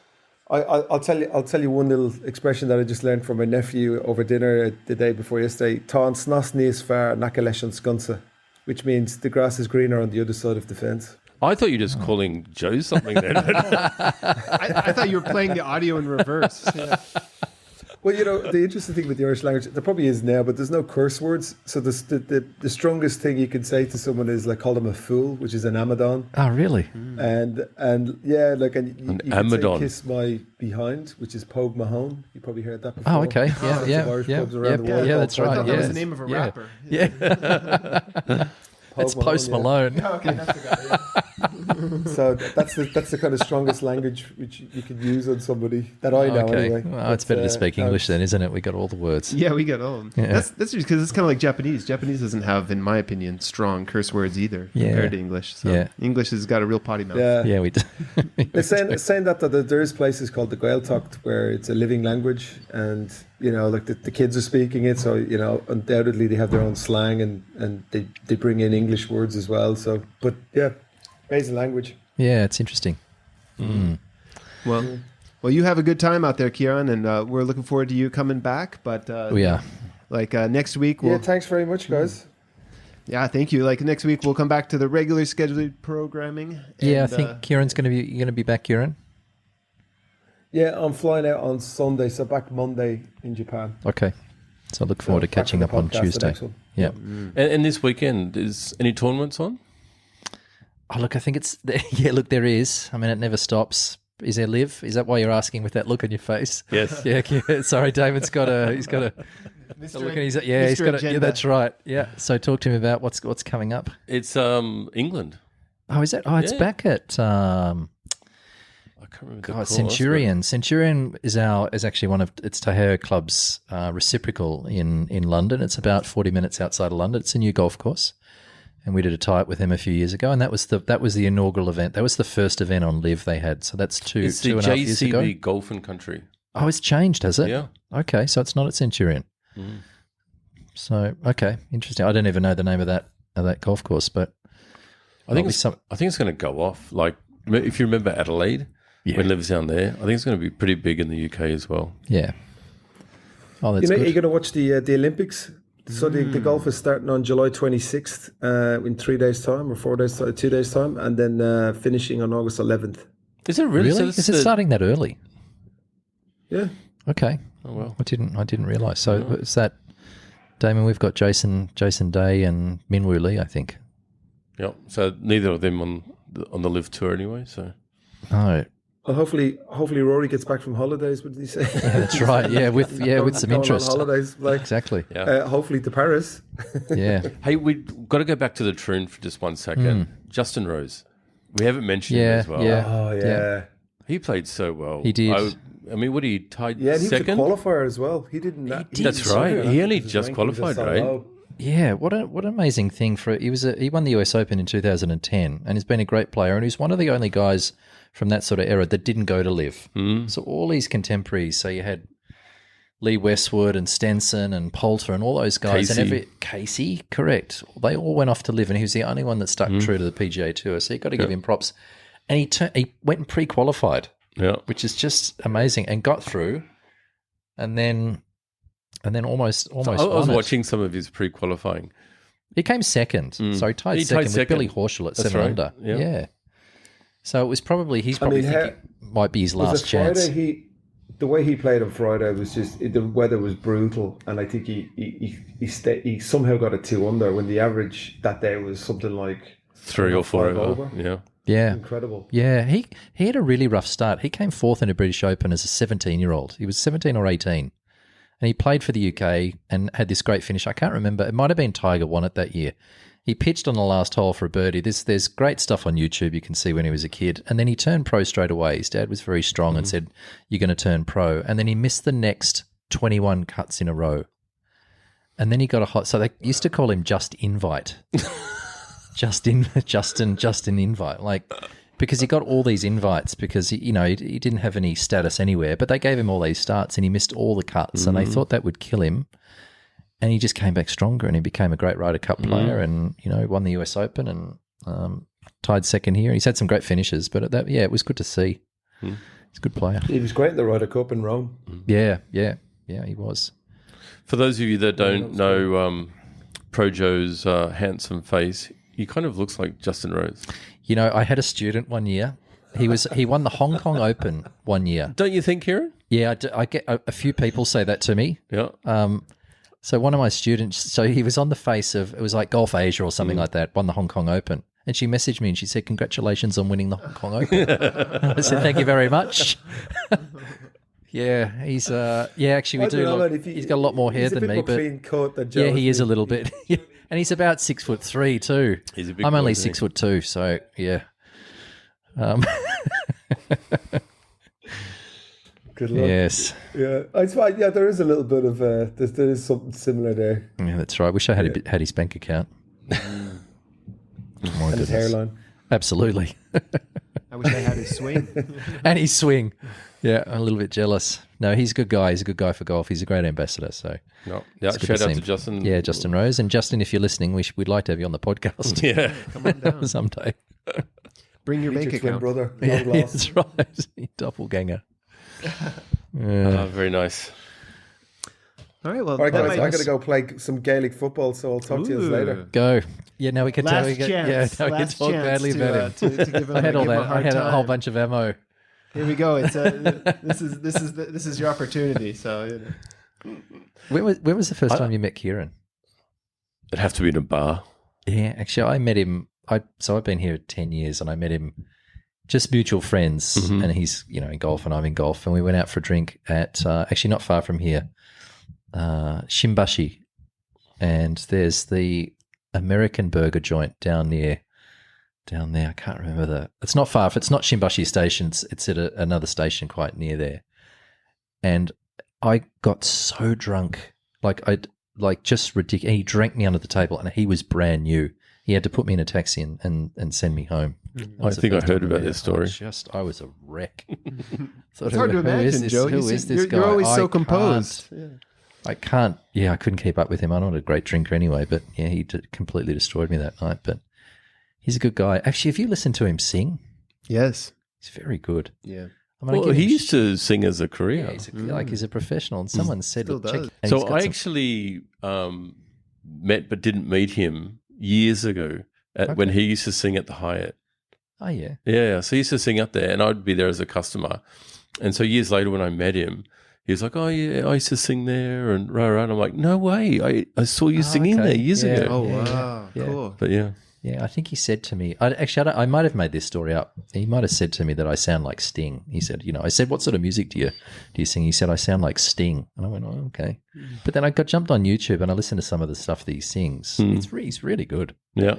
I'll tell you one little expression that I just learned from my nephew over dinner the day before yesterday. Tá an snas níos fearr nach leis an sconsa, which means the grass is greener on the other side of the fence. I thought you were just calling Joe something then. I thought you were playing the audio in reverse. Yeah. Well, the interesting thing with the Irish language, there probably is now, but there's no curse words. So the strongest thing you can say to someone is like call them a fool, which is an amadon. Oh, really? And yeah, like you can amadon. say kiss my behind, which is Pogue Mahone. You probably heard that before. Oh, okay. Yeah, that's right. I thought that was the name of a rapper. Yeah. It's Post Malone. Oh, okay, that's the guy. Yeah. So that's the kind of strongest language which you can use on somebody that I know anyway. Well, it's better to speak English then, isn't it? We got all the words. Yeah, we got all of them. Yeah. That's just because it's kind of like Japanese. Japanese doesn't have, in my opinion, strong curse words either compared to English. So English has got a real potty mouth. Yeah, we do. It's saying that there is places called the Gaeltacht where it's a living language, and like the kids are speaking it, so undoubtedly they have their own slang and they bring in English words as well. So, but yeah, amazing language. Yeah, it's interesting. Mm. Well, you have a good time out there, Kieran, and we're looking forward to you coming back. But we are. Next week. Thanks very much, guys. Yeah, thank you. Next week we'll come back to the regular scheduled programming. I think Kieran's going to be back, Kieran. Yeah, I'm flying out on Sunday, so back Monday in Japan. Okay. So I look forward to catching up on Tuesday. Yeah. And this weekend, is any tournaments on? Oh, look, I think it's... Yeah, look, there is. I mean, it never stops. Is there live? Is that why you're asking with that look on your face? Yes. Yeah, sorry, David's got a... He's got a... look at his, he's got a... Yeah, that's right. Yeah. So talk to him about what's coming up. It's England. Oh, is that... Oh, it's back at... I can't remember the course, Centurion. Centurion is actually one of it's Tahir Club's reciprocal in London. It's about 40 minutes outside of London. It's a new golf course, and we did a tie-up with him a few years ago. And that was the inaugural event. That was the first event on Live they had. So that's two and a half years ago. It's the JCB Golf and Country. Oh, it's changed, has it? Yeah. Okay, so it's not at Centurion. Mm. So okay, interesting. I don't even know the name of that golf course, but I think it's going to go off. Like if you remember Adelaide. Yeah. When Liv's down there, I think it's going to be pretty big in the UK as well. Yeah. Oh, that's good. You're going to watch the Olympics. So the golf is starting on July 26th in 3 days' time or 4 days, 2 days' time, and then finishing on August 11th. Is it really? So is it starting that early? Yeah. Okay. Oh well. I didn't realise. So is that, Damon? We've got Jason Day and Minwoo Lee, I think. Yeah. So neither of them on the Live tour anyway. So. No. Well, hopefully Rory gets back from holidays. What did he say? That's right. Yeah, with some Going interest. on holidays, like Exactly. Yeah. hopefully to Paris. Yeah. Hey, we've got to go back to the troon for just 1 second. Justin Rose. We haven't mentioned him Yeah, as well. yeah. Oh yeah, He played so well. He did. I mean, what he tied yeah. And he second? was a qualifier as well. He didn't. That's right. He only just qualified, right? Yeah, what an amazing thing for he won the US Open in 2010 and he's been a great player and he's one of the only guys from that sort of era that didn't go to live. So all these contemporaries, so you had Lee Westwood and Stenson and Poulter and all those guys and Casey, correct. They all went off to live and he was the only one that stuck true to the PGA Tour. So you got to give him props. And he went and pre-qualified. Yeah. Which is just amazing and got through and then almost I was watching some of his pre-qualifying. He came second. So he tied second with Billy Horschel at 7 under. Yeah. So it was probably, he's probably thinking it might be his last chance. Friday, the way he played on Friday was just, the weather was brutal. And I think he somehow got a 2 under when the average that day was something like 3 or 4 over. Yeah. Yeah. Incredible. Yeah. He had a really rough start. He came 4th in a British Open as a 17-year-old. He was 17 or 18. And he played for the UK and had this great finish. I can't remember. It might have been Tiger won it that year. He pitched on the last hole for a birdie. There's great stuff on YouTube you can see when he was a kid. And then he turned pro straight away. His dad was very strong and said, you're going to turn pro. And then he missed the next 21 cuts in a row. And then he got a hot... So they used to call him Just Invite. Justin Invite. Like... Because he got all these invites because he didn't have any status anywhere, but they gave him all these starts and he missed all the cuts and they thought that would kill him. And he just came back stronger and he became a great Ryder Cup player and, won the US Open and tied second here. He's had some great finishes, but it was good to see. He's a good player. He was great in the Ryder Cup in Rome. Yeah, he was. For those of you that don't know Pro Joe's handsome face, he kind of looks like Justin Rose. I had a student one year. He won the Hong Kong Open one year. Don't you think, Kieran? Yeah, I get a few people say that to me. Yeah. So one of my students, so he was on the face of, it was like Golf Asia or something like that, won the Hong Kong Open. And she messaged me and she said, congratulations on winning the Hong Kong Open. I said, thank you very much. Yeah, he's, actually we do. He's got a lot more hair than me, but yeah, he is a little bit. And he's about 6'3" too. He's a big I'm boy, only isn't he? 6'2", so yeah. Good luck. Yes. Yeah, I suppose, there is a little bit of there is something similar there. Yeah, that's right. Wish I had his bank account. And his hairline. Absolutely. I wish I had his swing. And his swing. Yeah, I'm a little bit jealous. No, he's a good guy. He's a good guy for golf. He's a great ambassador. So, No. Yeah, it's good shout out see to him. Justin. Yeah, Justin Rose. And Justin, if you're listening, we'd like to have you on the podcast. Yeah. Come on down. Someday. Bring your Meet bank your twin account. brother. Yeah, Long lost. that's right. Doppelganger. Yeah. Very nice. All right, well, All right, that guys, might- I got to go play some Gaelic football, so I'll talk to you later. Go. Yeah, now we can tell. Last chance. Now we can Last talk chance badly to, about him. to give him I had all give him that. I hard had a whole time. bunch of ammo. Here we go. It's this is your opportunity. So When was the first time you met Kieran? It'd have to be in a bar. Yeah, actually, I met him. I've been here 10 years, and I met him just mutual friends, and he's in golf, and I'm in golf, and we went out for a drink at actually not far from here, Shimbashi, and there's the American burger joint down there. I can't remember it's not far. If it's not Shimbashi Station, it's at another station quite near there. And I got so drunk, just ridiculous. He drank me under the table, and he was brand new. He had to put me in a taxi and send me home. I think I heard about this story. I was a wreck. it's hard to imagine, Joe. Who is this guy? You're always so I composed. I can't. Yeah, I couldn't keep up with him. I'm not a great drinker anyway, but yeah, he completely destroyed me that night. But he's a good guy. Actually, if you listen to him sing, Yes. he's very good. Yeah. I'm gonna Well, give he him used to sing as a career. yeah, he's a professional. And someone said, Still look, check. does. and So he's got I some- actually met but didn't meet him years ago when he used to sing at the Hyatt. Oh yeah. Yeah, so he used to sing up there, and I'd be there as a customer. And so years later, when I met him, he was like, "Oh yeah, I used to sing there," and rah rah. And I'm like, "No way! I saw you singing okay. there years Yeah. ago." Oh Yeah, wow. yeah. Cool. But yeah, Yeah, I think he said to me, I might have made this story up. He might have said to me that I sound like Sting. He said, I said, what sort of music do you sing? He said, I sound like Sting. And I went, oh, okay. But then I jumped on YouTube and I listened to some of the stuff that he sings. He's really good. Yeah.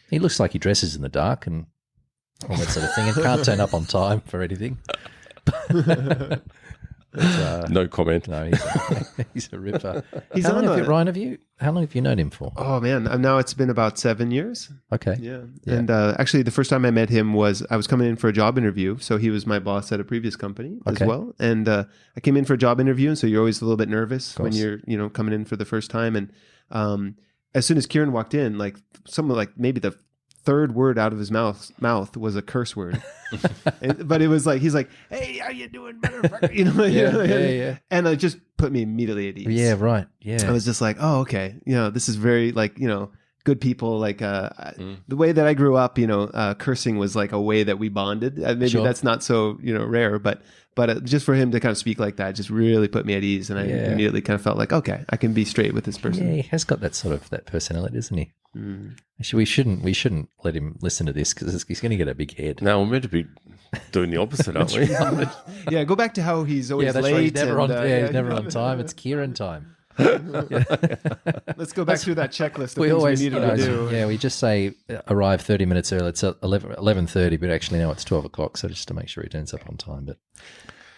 He looks like he dresses in the dark and all that sort of thing and can't turn up on time for anything. No comment. No, he's a ripper. He's How long on how long have you known him for? Oh man, now it's been about 7 years. Okay. Yeah. And actually, the first time I met him was I was coming in for a job interview. So he was my boss at a previous company as well. And I came in for a job interview, and so you're always a little bit nervous when you're coming in for the first time. And as soon as Kieran walked in, like someone like maybe the third word out of his mouth was a curse word. But it was like, he's like, hey, how you doing, motherfucker? Yeah. And it just put me immediately at ease. Yeah, right. Yeah. I was just like, oh, okay. This is very like, good people. Like the way that I grew up, cursing was like a way that we bonded. Maybe that's not so, rare, but just for him to kind of speak like that just really put me at ease. And I immediately kind of felt like, okay, I can be straight with this person. Yeah, he has got that personality, doesn't he? Actually, we shouldn't let him listen to this because he's going to get a big head. No, we're meant to be doing the opposite, aren't we? Yeah, go back to how he's always that's late. right. He's never on time. It's Kieran time. Let's go back through that checklist of We things always we needed to do. Yeah, we just say arrive 30 minutes early. It's 11:30, but actually now it's 12 o'clock. So just to make sure he turns up on time. But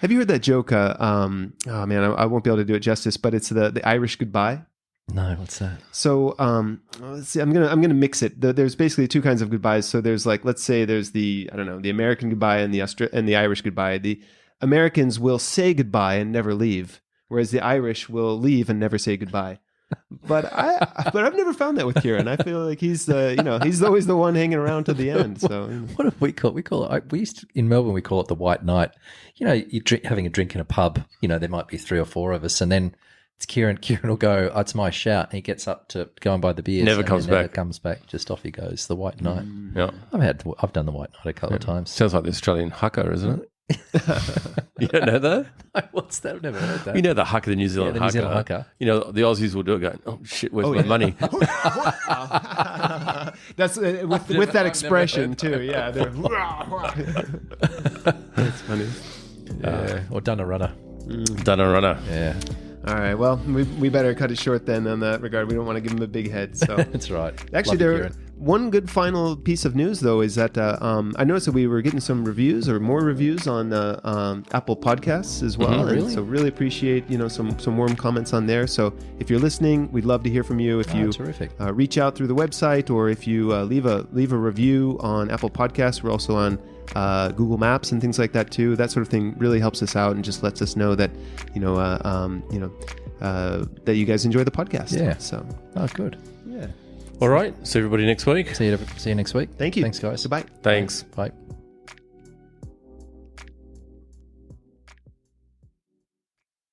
have you heard that joke? Oh man, I won't be able to do it justice, but it's the Irish goodbye. no, what's that? So let's see. I'm gonna mix it. There's basically two kinds of goodbyes. So there's like, let's say there's the American goodbye and the Irish goodbye. The Americans will say goodbye and never leave, whereas the Irish will leave and never say goodbye. But I've never found that with Kieran. I feel like he's he's always the one hanging around to the end. So What do we call it? We call it. We used to, in Melbourne we call it the white night. You having a drink in a pub. There might be 3 or 4 of us, and then it's Kieran. Kieran will go, oh, it's my shout. And he gets up to go and buy the beers. Never comes back. Never comes back. Just off he goes. The white night. Yeah. I've done the white night a couple of times. Sounds like the Australian haka, isn't it? You don't know that? No, what's that? I've never heard that. You know the haka, the New Zealand the New Zealand haka. The Aussies will do it going, oh shit, where's my money? that's with that expression too. Yeah, that's funny. Or done a runner. Done a runner. Yeah. All right. Well, we better cut it short then on that regard. We don't want to give him a big head. So That's right. Actually, one good final piece of news though is that I noticed that we were getting some reviews or more reviews on Apple Podcasts as well. Really? And so really appreciate some warm comments on there. So if you're listening, we'd love to hear from you. If you terrific. Reach out through the website, or if you leave a review on Apple Podcasts, we're also on Google Maps and things like that too. That sort of thing really helps us out and just lets us know that that you guys enjoy the podcast. Yeah. So Good. yeah. All right. See everybody next week. See you next week. Thank you. Thanks, guys. Goodbye. Thanks. Bye.